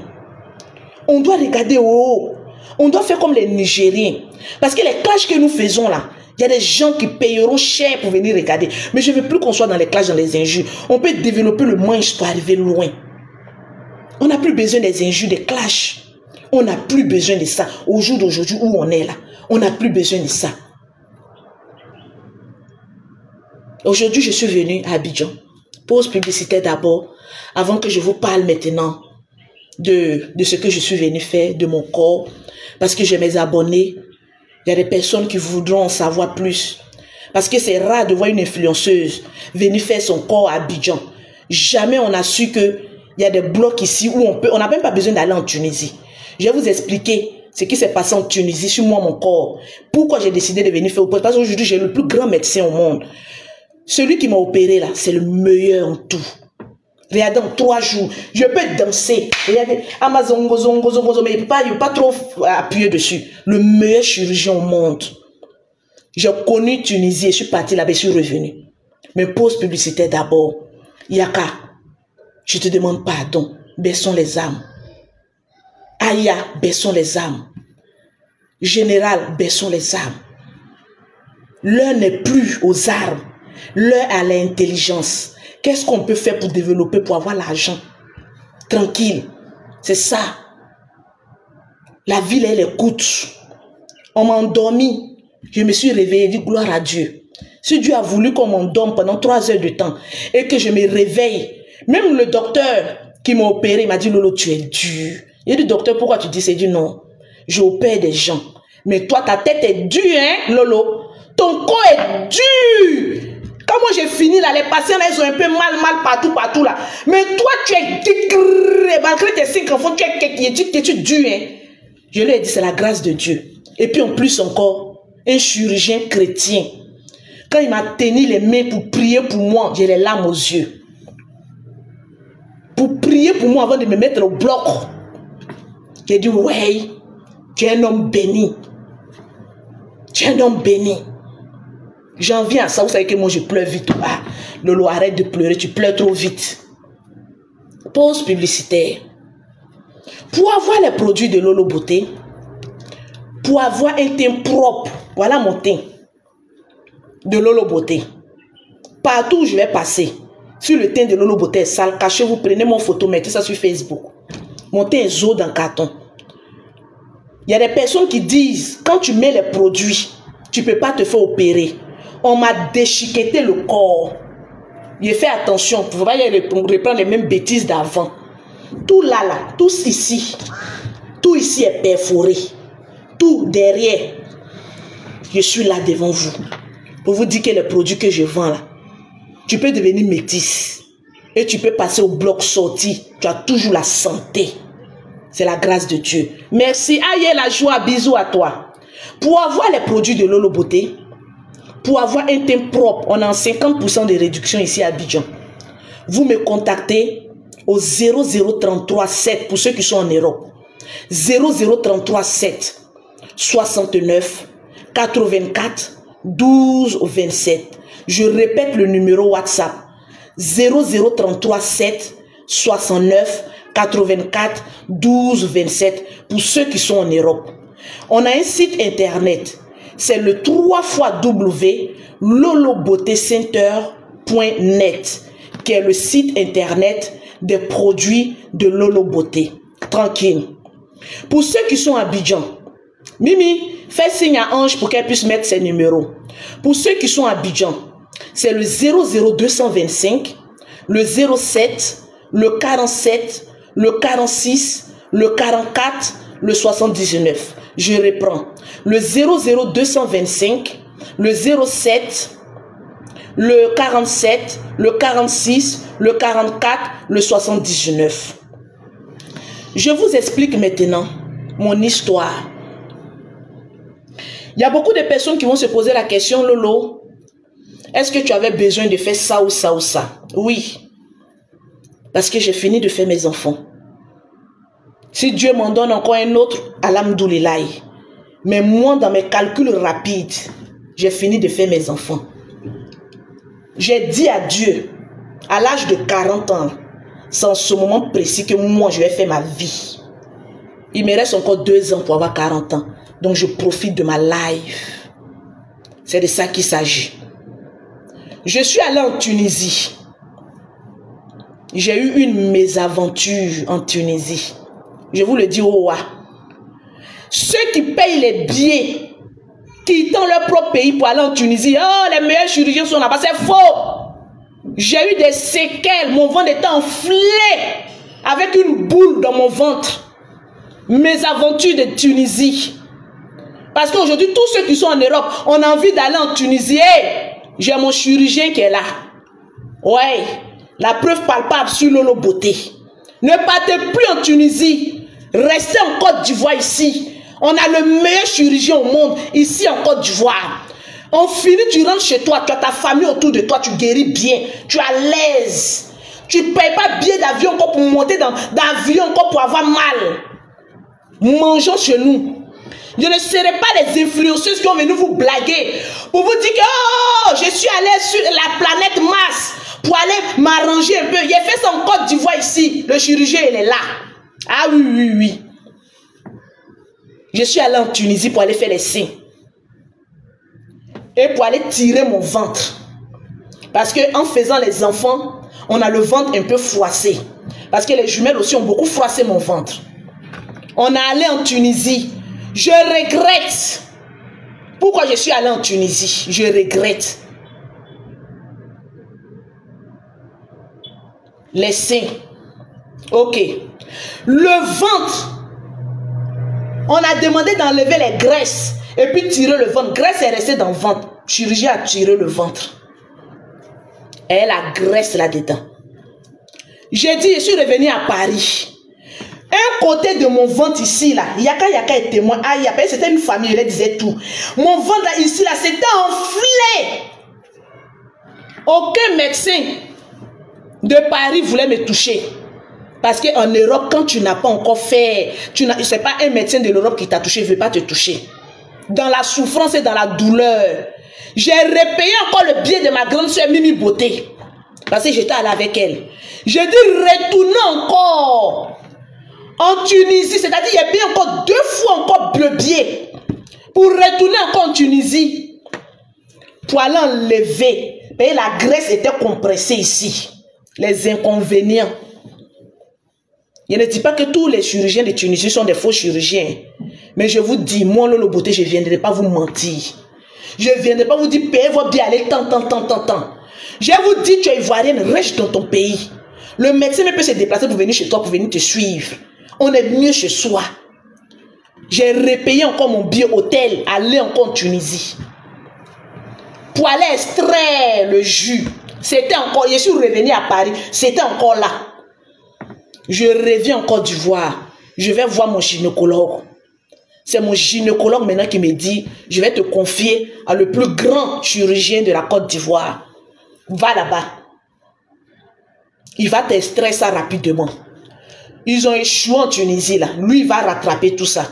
On doit regarder au haut. On doit faire comme les Nigériens. Parce que les clashs que nous faisons là, il y a des gens qui payeront cher pour venir regarder. Mais je ne veux plus qu'on soit dans les clashs, dans les injures. On peut développer le manche pour arriver loin. On n'a plus besoin des injures, des clashs. On n'a plus besoin de ça. Au jour d'aujourd'hui où on est là, on n'a plus besoin de ça. Aujourd'hui, je suis venue à Abidjan. Pause publicitaire d'abord, avant que je vous parle maintenant de ce que je suis venue faire, de mon corps. Parce que j'ai mes abonnés. Il y a des personnes qui voudront en savoir plus. Parce que c'est rare de voir une influenceuse venir faire son corps à Abidjan. Jamais on a su qu'il y a des blocs ici où on n'a même pas besoin d'aller en Tunisie. Je vais vous expliquer ce qui s'est passé en Tunisie sur moi, mon corps. Pourquoi j'ai décidé de venir faire opérer. Parce qu'aujourd'hui, j'ai le plus grand médecin au monde. Celui qui m'a opéré là, c'est le meilleur en tout. Regardez, en 3 jours, je peux danser. Regardez, Amazon, mais il ne peut pas trop appuyer dessus. Le meilleur chirurgien au monde. J'ai connu Tunisie et je suis parti là-bas, je suis revenu. Mais pause publicitaire d'abord. Yaka, je te demande pardon. Baissons les âmes. Aya, baissons les âmes. Général, baissons les âmes. L'heure n'est plus aux armes. L'heure à l'intelligence. Qu'est-ce qu'on peut faire pour développer, pour avoir l'argent? Tranquille. C'est ça. La vie, elle écoute. On m'a endormi. Je me suis réveillée, dit gloire à Dieu. Si Dieu a voulu qu'on m'endorme pendant 3 heures de temps et que je me réveille, même le docteur qui m'a opéré m'a dit, Lolo, tu es dur. Il dit, docteur, pourquoi tu dis? C'est dit, non, j'opère des gens. Mais toi, ta tête est dure, hein, Lolo. Ton corps est dur. Quand moi j'ai fini là, les patients là, ils ont un peu mal partout là. Mais toi, tu es malgré tes 5 enfants, tu es dur, hein. Je lui ai dit, c'est la grâce de Dieu. Et puis en plus encore, un chirurgien chrétien. Quand il m'a tenu les mains pour prier pour moi, j'ai les larmes aux yeux. Pour prier pour moi avant de me mettre au bloc. J'ai dit, ouais, tu es un homme béni. Tu es un homme béni. J'en viens à ça, vous savez que moi je pleure vite. Ah, Lolo, arrête de pleurer, tu pleures trop vite. Pause publicitaire. Pour avoir les produits de Lolo Beauté, pour avoir un teint propre, voilà mon teint de Lolo Beauté. Partout où je vais passer, si le teint de Lolo Beauté est sale, cachez-vous, prenez mon photo, mettez ça sur Facebook. Mon teint est jaune dans le carton. Il y a des personnes qui disent, quand tu mets les produits, tu ne peux pas te faire opérer. On m'a déchiqueté le corps. J'ai fait attention, pour ne pas reprendre les mêmes bêtises d'avant. Tout là, tout ici est perforé. Tout derrière. Je suis là devant vous. Pour vous dire que les produits que je vends là, tu peux devenir métisse. Et tu peux passer au bloc sorti. Tu as toujours la santé. C'est la grâce de Dieu. Merci. Aïe, la joie. Bisous à toi. Pour avoir les produits de Lolo Beauté, pour avoir un teint propre, on a 50% de réduction ici à Abidjan. Vous me contactez au 00337 pour ceux qui sont en Europe. 00337 69 84 12 27. Je répète le numéro WhatsApp. 00337 69 84 12 27 pour ceux qui sont en Europe. On a un site internet. C'est le 3www.lolobeautécenter.net qui est le site internet des produits de Lolo Beauté. Tranquille. Pour ceux qui sont à Abidjan, Mimi, fais signe à Ange pour qu'elle puisse mettre ses numéros. Pour ceux qui sont à Abidjan, c'est le 00225, le 07, le 47, le 46, le 44, le 79. Je reprends. Le 00225, le 07, le 47, le 46, le 44, le 79. Je vous explique maintenant mon histoire. Il y a beaucoup de personnes qui vont se poser la question, Lolo, est-ce que tu avais besoin de faire ça ou ça ou ça? Oui. Parce que j'ai fini de faire mes enfants. Si Dieu m'en donne encore un autre, alhamdoulilah. Mais moi, dans mes calculs rapides, j'ai fini de faire mes enfants. J'ai dit à Dieu, à l'âge de 40 ans, c'est en ce moment précis que moi, je vais faire ma vie. Il me reste encore 2 ans pour avoir 40 ans. Donc, je profite de ma life. C'est de ça qu'il s'agit. Je suis allé en Tunisie. J'ai eu une mésaventure en Tunisie. Je vous le dis au roi. Ceux qui payent les billets, quittant leur propre pays pour aller en Tunisie, oh, les meilleurs chirurgiens sont là-bas, c'est faux. J'ai eu des séquelles, mon ventre était enflé, avec une boule dans mon ventre. Mes aventures de Tunisie. Parce qu'aujourd'hui, tous ceux qui sont en Europe, on a envie d'aller en Tunisie. Hey, j'ai mon chirurgien qui est là. Ouais, la preuve palpable sur Lolo Beauté. Ne partez plus en Tunisie. Restez en Côte d'Ivoire ici. On a le meilleur chirurgien au monde ici en Côte d'Ivoire. On finit, tu rentres chez toi, tu as ta famille autour de toi, tu guéris bien, tu es à l'aise. Tu ne payes pas billet d'avion encore pour monter dans l'avion encore pour avoir mal. Mangeons chez nous. Je ne serai pas les influenceuses qui ont venu vous blaguer pour vous dire que oh, je suis allé sur la planète Mars pour aller m'arranger un peu. J'ai fait ça en Côte d'Ivoire ici. Le chirurgien, il est là. Ah oui, oui, oui. Je suis allé en Tunisie pour aller faire les seins. Et pour aller tirer mon ventre. Parce qu'en faisant les enfants, on a le ventre un peu froissé. Parce que les jumelles aussi ont beaucoup froissé mon ventre. On est allé en Tunisie. Je regrette. Pourquoi je suis allé en Tunisie? Je regrette. Les seins. Ok. Le ventre. On a demandé d'enlever les graisses. Et puis tirer le ventre. Graisse est restée dans le ventre. Chirurgien a tiré le ventre. Et la graisse là-dedans. J'ai dit, je suis revenu à Paris. Un côté de mon ventre ici, là, Yaka est témoin. Ah, c'était une famille, elle disait tout. Mon ventre là, ici, là, c'était enflé. Aucun médecin de Paris voulait me toucher. Parce qu'en Europe, quand tu n'as pas encore fait, c'est pas un médecin de l'Europe qui t'a touché, il ne veut pas te toucher. Dans la souffrance et dans la douleur. J'ai repayé encore le billet de ma grande soeur Mimi Beauté. Parce que j'étais allée avec elle. J'ai dit retourner encore. En Tunisie, c'est-à-dire il y a bien encore 2 fois encore le billet pour retourner encore en Tunisie pour aller enlever. Et la graisse était compressée ici. Les inconvénients. Je ne dis pas que tous les chirurgiens de Tunisie sont des faux chirurgiens. Mais je vous dis, moi, Lolo Beauté, je ne viendrai pas vous mentir. Je ne viendrai pas vous dire, payez vos billets, allez, tant. Je vous dis, tu es ivoirienne, reste dans ton pays. Le médecin peut se déplacer pour venir chez toi, pour venir te suivre. On est mieux chez soi. J'ai repayé encore mon billet hôtel, aller encore en Tunisie. Pour aller extraire le jus. C'était encore, je suis revenu à Paris, c'était encore là. Je reviens en Côte d'Ivoire. Je vais voir mon gynécologue. C'est mon gynécologue maintenant qui me dit, je vais te confier à le plus grand chirurgien de la Côte d'Ivoire. Va là-bas. Il va t'extraire ça rapidement. Ils ont échoué en Tunisie là. Lui, il va rattraper tout ça.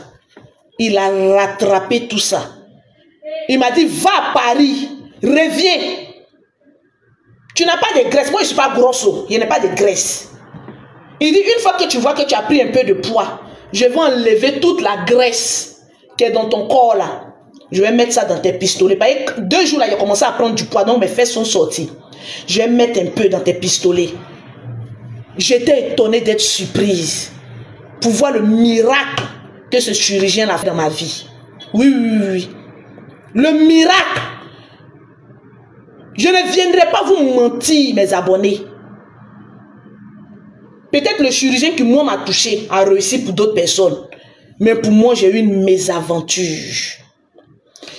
Il a rattrapé tout ça. Il m'a dit, va à Paris, reviens. Tu n'as pas de graisse. Moi, je ne suis pas grosso. Il n'y a pas de graisse. Il dit, une fois que tu vois que tu as pris un peu de poids, je vais enlever toute la graisse qui est dans ton corps là. Je vais mettre ça dans tes pistolets. 2 jours là, il a commencé à prendre du poids, donc mes fesses sont sorties. Je vais mettre un peu dans tes pistolets. J'étais étonnée d'être surprise pour voir le miracle que ce chirurgien a fait dans ma vie. Oui. Le miracle. Je ne viendrai pas vous mentir, mes abonnés. Peut-être le chirurgien qui moi m'a touché a réussi pour d'autres personnes. Mais pour moi, j'ai eu une mésaventure.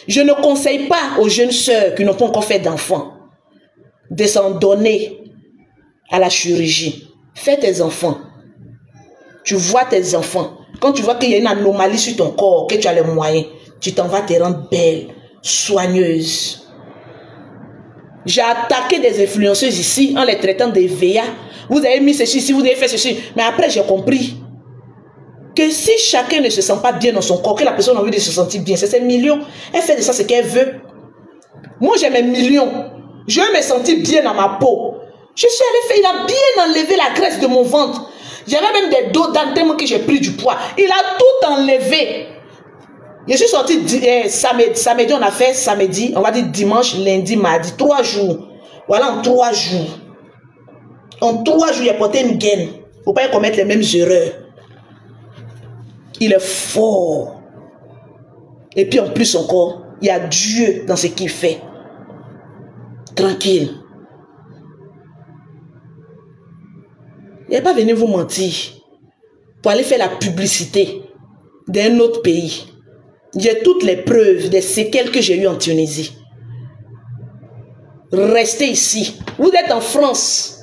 Je ne conseille pas aux jeunes sœurs qui n'ont pas encore fait d'enfants de s'en donner à la chirurgie. Fais tes enfants. Tu vois tes enfants. Quand tu vois qu'il y a une anomalie sur ton corps, que tu as les moyens, tu t'en vas te rendre belle, soigneuse. J'ai attaqué des influenceuses ici en les traitant des VA. Vous avez mis ceci ici, vous avez fait ceci. Mais après, j'ai compris que si chacun ne se sent pas bien dans son corps, que la personne a envie de se sentir bien, c'est ses millions. Elle fait de ça ce qu'elle veut. Moi, j'ai mes millions. Je veux me sentir bien dans ma peau. Je suis allé faire, il a bien enlevé la graisse de mon ventre. J'avais même des dos dans tellement que j'ai pris du poids. Il a tout enlevé. Je suis sorti samedi, on a fait samedi, on va dire dimanche, lundi, mardi, 3 jours. Voilà, en 3 jours. En 3 jours, il a porté une gaine. Il ne faut pas commettre les mêmes erreurs. Il est fort. Et puis en plus encore, il y a Dieu dans ce qu'il fait. Tranquille. Il n'est pas venu vous mentir pour aller faire la publicité d'un autre pays. J'ai toutes les preuves des séquelles que j'ai eues en Tunisie. Restez ici. Vous êtes en France.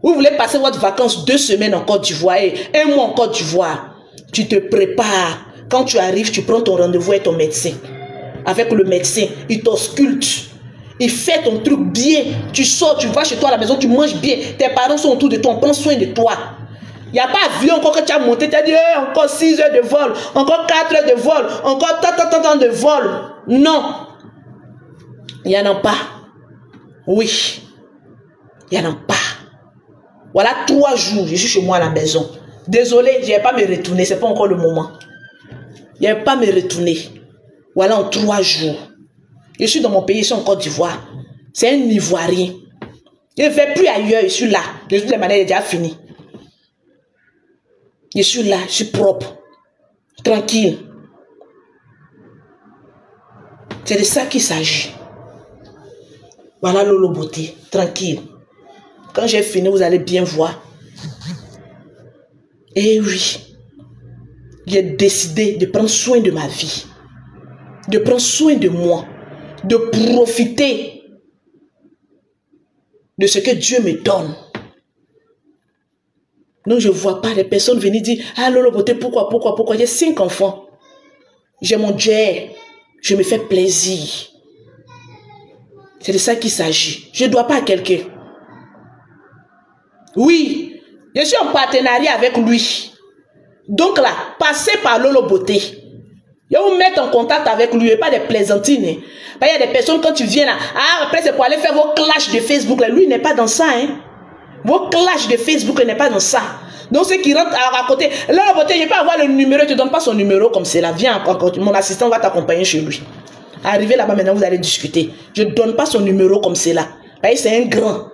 Vous voulez passer votre vacances 2 semaines en Côte d'Ivoire et 1 mois en Côte d'Ivoire. Tu te prépares. Quand tu arrives, tu prends ton rendez-vous avec ton médecin. Avec le médecin, il t'ausculte. Il fait ton truc bien. Tu sors, tu vas chez toi à la maison, tu manges bien. Tes parents sont autour de toi, on prend soin de toi. Il n'y a pas avion encore que tu as monté. Tu as dit, encore 6 heures de vol, encore 4 heures de vol, encore tant de vol. Non. Il n'y en a pas. Oui. Il n'y en a pas. Voilà 3 jours, je suis chez moi à la maison. Désolé, je ne vais pas me retourner, ce n'est pas encore le moment. Je ne vais pas me retourner. Voilà en 3 jours. Je suis dans mon pays, je suis en Côte d'Ivoire. C'est un Ivoirien. Je ne vais plus ailleurs, je suis là. De toutes les manières, il est déjà fini. Je suis là, je suis propre. Tranquille. C'est de ça qu'il s'agit. Voilà Lolo Beauté, tranquille. Quand j'ai fini, vous allez bien voir. Eh oui, j'ai décidé de prendre soin de ma vie, de prendre soin de moi, de profiter de ce que Dieu me donne. Donc je ne vois pas les personnes venir dire, ah Lolo Beauté, pourquoi, j'ai 5 enfants. J'ai mon jet, je me fais plaisir. C'est de ça qu'il s'agit. Je ne dois pas à quelqu'un. Oui, je suis en partenariat avec lui. Donc là, passez par Lolo Beauté. Je vais vous mettre en contact avec lui, et pas des plaisantines. Il y a des personnes, quand tu viens là, après c'est pour aller faire vos clashs de Facebook. Là. Lui, il n'est pas dans ça. Hein. Vos clashs de Facebook, il n'est pas dans ça. Donc ceux qui rentrent à côté, Lolo Beauté, je peux avoir le numéro, tu ne donnes pas son numéro comme c'est là. Viens, mon assistant va t'accompagner chez lui. Arrivez là-bas maintenant, vous allez discuter. Je ne donne pas son numéro comme c'est là. C'est un grand.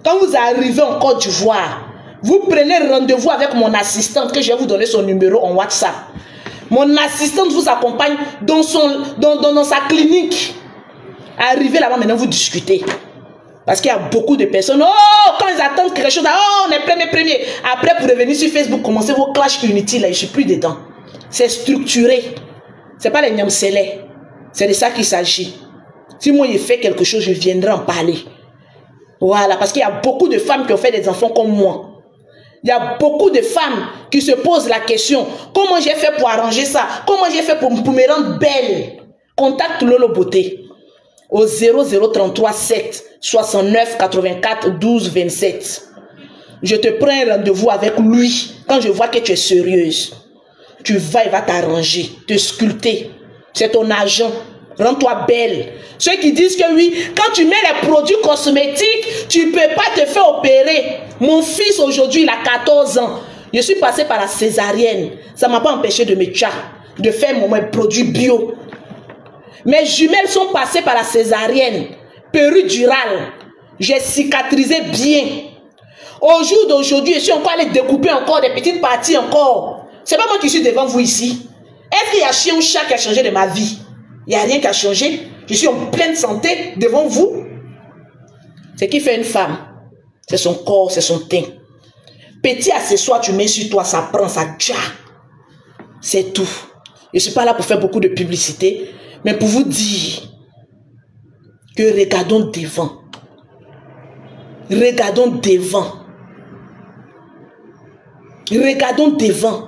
Quand vous arrivez en Côte d'Ivoire, vous prenez rendez-vous avec mon assistante que je vais vous donner son numéro en WhatsApp. Mon assistante vous accompagne dans sa clinique. Arrivez là-bas, maintenant vous discutez. Parce qu'il y a beaucoup de personnes, oh, quand ils attendent quelque chose, oh, on est premier. Après, pour revenir sur Facebook, commencez vos clashs inutiles, là, je ne suis plus dedans. C'est structuré. Ce n'est pas les nyamselés. C'est de ça qu'il s'agit. Si moi, j'ai fait quelque chose, je viendrai en parler. Voilà, parce qu'il y a beaucoup de femmes qui ont fait des enfants comme moi. Il y a beaucoup de femmes qui se posent la question, comment j'ai fait pour arranger ça? Comment j'ai fait pour me rendre belle? Contacte Lolo Beauté au 0033 7 69 84 12 27. Je te prends un rendez-vous avec lui. Quand je vois que tu es sérieuse, tu vas, il va t'arranger, te sculpter. C'est ton agent. Rends-toi belle. Ceux qui disent que oui, quand tu mets les produits cosmétiques, tu ne peux pas te faire opérer. Mon fils aujourd'hui, il a 14 ans. Je suis passée par la césarienne. Ça ne m'a pas empêché de me de faire mon produit bio. Mes jumelles sont passées par la césarienne, péridurale. J'ai cicatrisé bien. Au jour d'aujourd'hui, je suis encore allé découper encore des petites parties encore. C'est pas moi qui suis devant vous ici. Est-ce qu'il y a chien ou chat qui a changé de ma vie? Il n'y a rien qui a changé. Je suis en pleine santé devant vous. Ce qui fait une femme, c'est son corps, c'est son teint. Petit accessoire, tu mets sur toi, ça prend, ça tcha. C'est tout. Je ne suis pas là pour faire beaucoup de publicité, mais pour vous dire que regardons devant. Regardons devant. Regardons devant.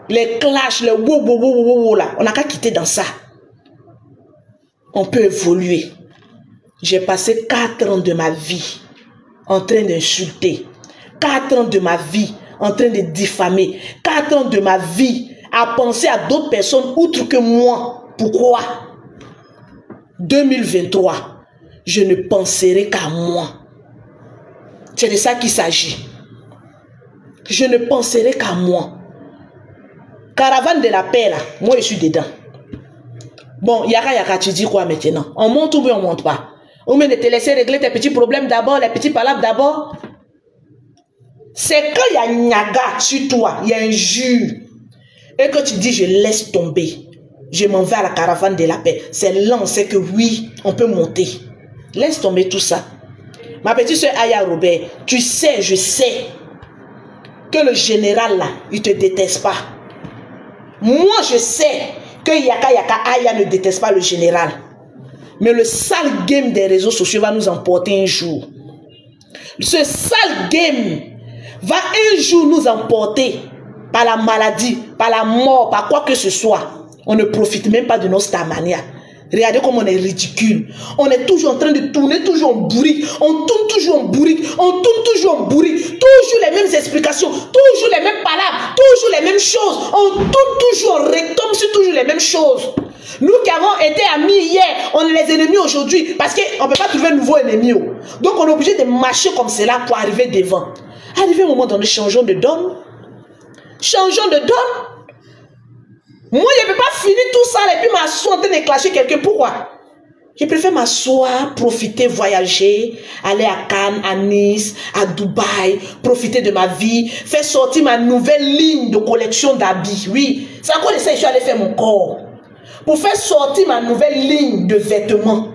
Les clashs, les wow là, on n'a qu'à quitter dans ça. On peut évoluer. J'ai passé 4 ans de ma vie en train d'insulter. 4 ans de ma vie en train de diffamer. 4 ans de ma vie à penser à d'autres personnes outre que moi. Pourquoi? 2023, je ne penserai qu'à moi. C'est de ça qu'il s'agit. Je ne penserai qu'à moi. Caravane de la paix, là, moi je suis dedans. Bon, Yaka, tu dis quoi maintenant? On monte ou bien on monte pas? Ou bien de te laisser régler tes petits problèmes d'abord, les petits palabres d'abord. C'est quand il y a Nyaga sur toi, il y a un jure, et que tu dis je laisse tomber, je m'en vais à la caravane de la paix. C'est là on sait que oui, on peut monter. Laisse tomber tout ça. Ma petite soeur Aya Robert, tu sais, je sais que le général là, il te déteste pas. Moi, je sais que Yaka Aya ne déteste pas le général. Mais le sale game des réseaux sociaux va nous emporter un jour. Ce sale game va un jour nous emporter par la maladie, par la mort, par quoi que ce soit. On ne profite même pas de nos Starmania. Regardez comme on est ridicule. On est toujours en train de tourner, toujours en bourrique. On tourne toujours en bourrique. On tourne toujours en bourrique. Toujours les mêmes explications. Toujours les mêmes palabres. Toujours les mêmes choses. On tourne toujours, on retombe sur toujours les mêmes choses. Nous qui avons été amis hier, on est les ennemis aujourd'hui. Parce qu'on ne peut pas trouver un nouveau ennemi. Donc on est obligé de marcher comme cela pour arriver devant. Arrivé un moment donné, changeons de donne. Changeons de donne. Moi, je ne peux pas finir tout ça et puis m'asseoir en train de clasher quelqu'un. Pourquoi? Je préfère m'asseoir, profiter, voyager, aller à Cannes, à Nice, à Dubaï, profiter de ma vie, faire sortir ma nouvelle ligne de collection d'habits. Oui, c'est encore de ça que je suis allé faire mon corps. Pour faire sortir ma nouvelle ligne de vêtements.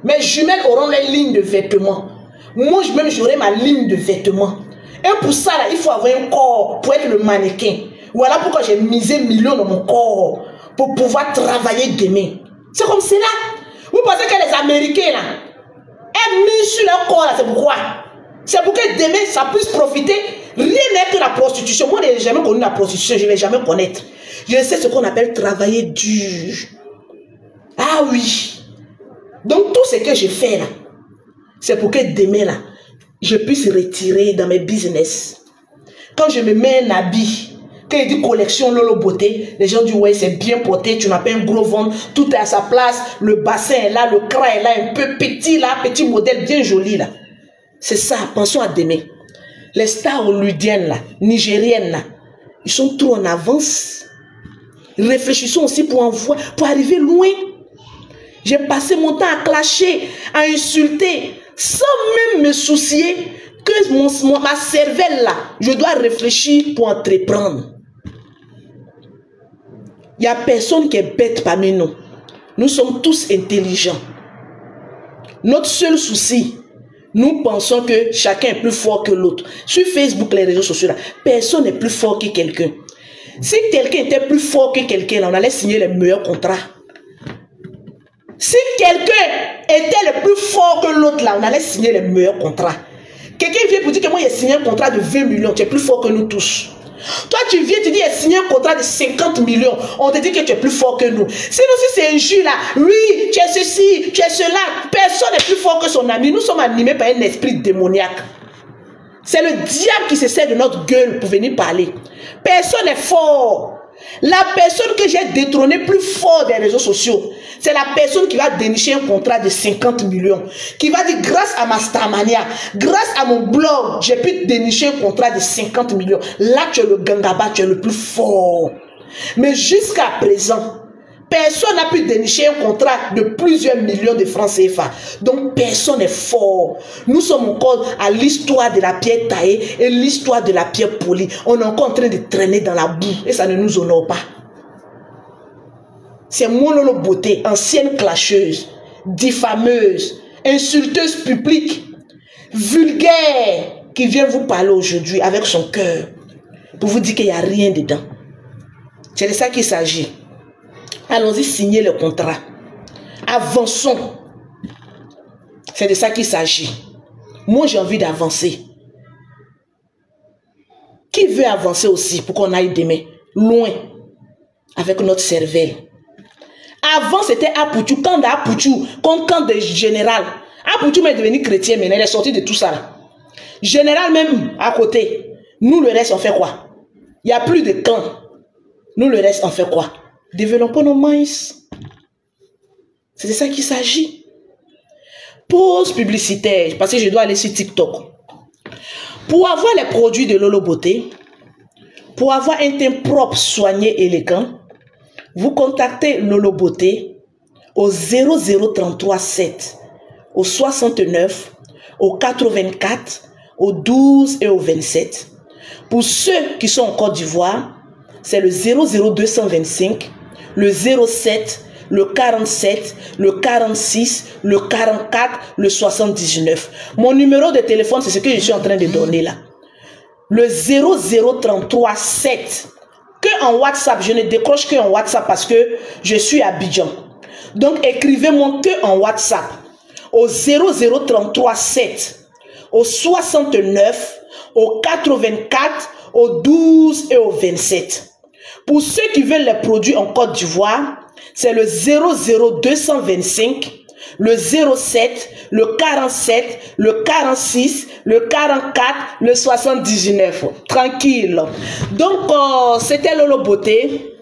Mes jumelles auront les lignes de vêtements. Moi, même j'aurai ma ligne de vêtements. Et pour ça, là, il faut avoir un corps pour être le mannequin. Voilà pourquoi j'ai misé millions dans mon corps pour pouvoir travailler demain. C'est comme cela. Vous pensez que les Américains là, aiment mis sur leur corps là, c'est pourquoi? C'est pour que demain ça puisse profiter. Rien n'est que la prostitution. Moi, je n'ai jamais connu la prostitution, je ne vais jamais connaître. Je sais ce qu'on appelle travailler dur. Ah oui. Donc tout ce que je fais là, c'est pour que demain là, je puisse retirer dans mes business. Quand je me mets un habit, quand il dit collection Lolo Beauté, les gens disent ouais c'est bien porté, tu n'as pas un gros ventre, tout est à sa place, le bassin est là, le crâne est là, un peu petit là, petit modèle bien joli là. C'est ça, pensons à demain. Les stars hollywoodiennes là, nigériennes là, ils sont trop en avance. Réfléchissons aussi pour arriver loin. J'ai passé mon temps à clasher, à insulter, sans même me soucier que ma cervelle là, je dois réfléchir pour entreprendre. Il n'y a personne qui est bête parmi nous. Nous sommes tous intelligents. Notre seul souci, nous pensons que chacun est plus fort que l'autre. Sur Facebook, les réseaux sociaux, là, personne n'est plus fort que quelqu'un. Si quelqu'un était plus fort que quelqu'un, on allait signer les meilleurs contrats. Si quelqu'un était le plus fort que l'autre, là, on allait signer les meilleurs contrats. Quelqu'un vient pour dire que moi, j'ai signé un contrat de 20 millions. Tu es plus fort que nous tous. Toi, tu viens, tu dis, j'ai signé un contrat de 50 millions. On te dit que tu es plus fort que nous. Sinon, si c'est un jus là, oui, tu es ceci, tu es cela. Personne n'est plus fort que son ami. Nous sommes animés par un esprit démoniaque. C'est le diable qui se sert de notre gueule pour venir parler. Personne n'est fort. La personne que j'ai détrônée plus fort des réseaux sociaux, c'est la personne qui va dénicher un contrat de 50 millions. Qui va dire, grâce à ma Starmania, grâce à mon blog, j'ai pu dénicher un contrat de 50 millions. Là, tu es le gangaba, tu es le plus fort. Mais jusqu'à présent, personne n'a pu dénicher un contrat de plusieurs millions de francs CFA. Donc, personne n'est fort. Nous sommes encore à l'histoire de la pierre taillée et l'histoire de la pierre polie. On est encore en train de traîner dans la boue et ça ne nous honore pas. C'est mon Lolo Beauté, ancienne clasheuse, diffameuse, insulteuse publique, vulgaire, qui vient vous parler aujourd'hui avec son cœur pour vous dire qu'il n'y a rien dedans. C'est de ça qu'il s'agit. Allons-y signer le contrat. Avançons. C'est de ça qu'il s'agit. Moi, j'ai envie d'avancer. Qui veut avancer aussi pour qu'on aille demain loin avec notre cervelle? Avant, c'était Apoutou. Quand d'Apoutou, quand de général. Apoutou est devenu chrétien, mais il est sorti de tout ça. Là. Général même à côté. Nous, le reste, on fait quoi? Il n'y a plus de camp. Nous, le reste, on fait quoi? Développons nos maïs. C'est de ça qu'il s'agit. Pause publicitaire, parce que je dois aller sur TikTok. Pour avoir les produits de Lolo Beauté, pour avoir un teint propre, soigné, élégant, vous contactez Lolo Beauté au 00337, au 69, au 84, au 12 et au 27. Pour ceux qui sont en Côte d'Ivoire, c'est le 00225, le 07, le 47, le 46, le 44, le 79. Mon numéro de téléphone, c'est ce que je suis en train de donner là. Le 00337. Que en WhatsApp, je ne décroche que en WhatsApp parce que je suis à Abidjan. Donc écrivez-moi que en WhatsApp au 00337, au 69, au 84, au 12 et au 27. Pour ceux qui veulent les produits en Côte d'Ivoire, c'est le 00225, le 07, le 47, le 46, le 44, le 79. Tranquille. Donc, c'était Lolo Beauté.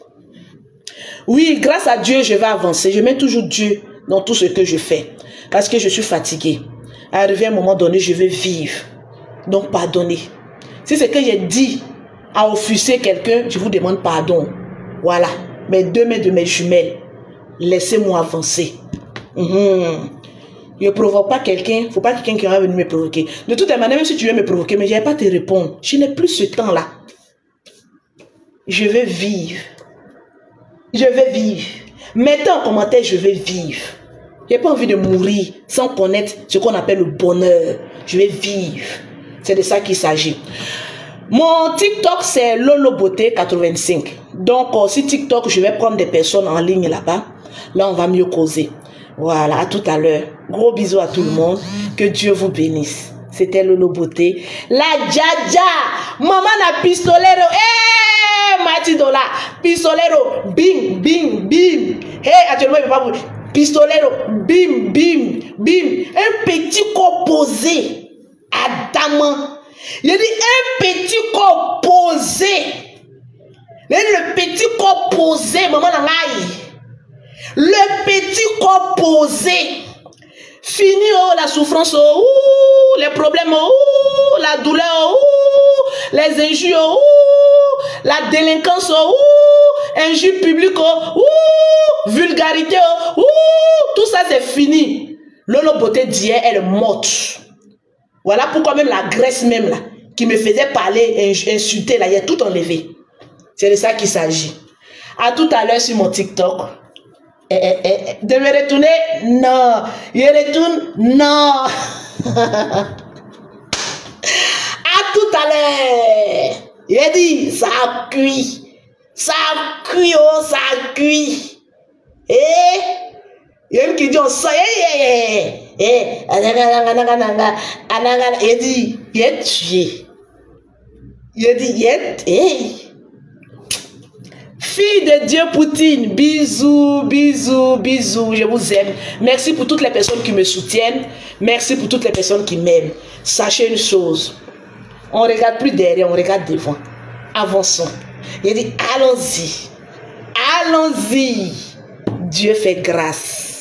Oui, grâce à Dieu, je vais avancer. Je mets toujours Dieu dans tout ce que je fais. Parce que je suis fatiguée. Arrivé à un moment donné, je vais vivre. Donc, pardonnez. Si c'est que j'ai dit à offusquer quelqu'un, je vous demande pardon. Voilà. Mes deux mains de mes jumelles. Laissez-moi avancer. Je ne provoque pas quelqu'un. Il ne faut pas quelqu'un qui va venir me provoquer. De toute manière, même si tu veux me provoquer, mais je ne vais pas te répondre. Je n'ai plus ce temps-là. Je vais vivre. Je vais vivre. Mettez en commentaire, je vais vivre. Je n'ai pas envie de mourir sans connaître ce qu'on appelle le bonheur. Je vais vivre. C'est de ça qu'il s'agit. Mon TikTok, c'est Lolo Beauté 85. Donc, sur TikTok, je vais prendre des personnes en ligne là-bas. Là, on va mieux causer. Voilà, à tout à l'heure. Gros bisous à tout le monde. Que Dieu vous bénisse. C'était Lolo Beauté. La Djaja. Maman na pistolero. Eh, Matidola. Pistolero. Bim, bim, bim. Hey, actuellement, il ne va pas vous. Pistolero. Bim, bim, bim. Un petit corps posé. Adamant. Il a dit un petit corps posé. Le petit corps posé, maman n'aille. Le petit corps posé. Fini oh, la souffrance, oh, les problèmes, oh, la douleur, oh, les injures, oh, la délinquance, oh, injures publiques, oh, vulgarité, oh, tout ça c'est fini. Lolo Beauté d'hier, elle est morte. Voilà pourquoi même la Grèce même là, qui me faisait parler, insulter là, il a tout enlevé. C'est de ça qu'il s'agit. À tout à l'heure sur mon TikTok. De me retourner? Non. Je retourne? Non. À tout à l'heure. J'ai dit, ça a cuit. Ça a cuit, oh, ça a cuit. Il y a une qui dit, on sait, il dit, il est tué. Il dit, il est, fille de Dieu Poutine, bisous, bisous, bisous, je vous aime. Merci pour toutes les personnes qui me soutiennent. Merci pour toutes les personnes qui m'aiment. Sachez une chose, on ne regarde plus derrière, on regarde devant. Avançons. Il dit, allons-y, allons-y. Dieu fait grâce.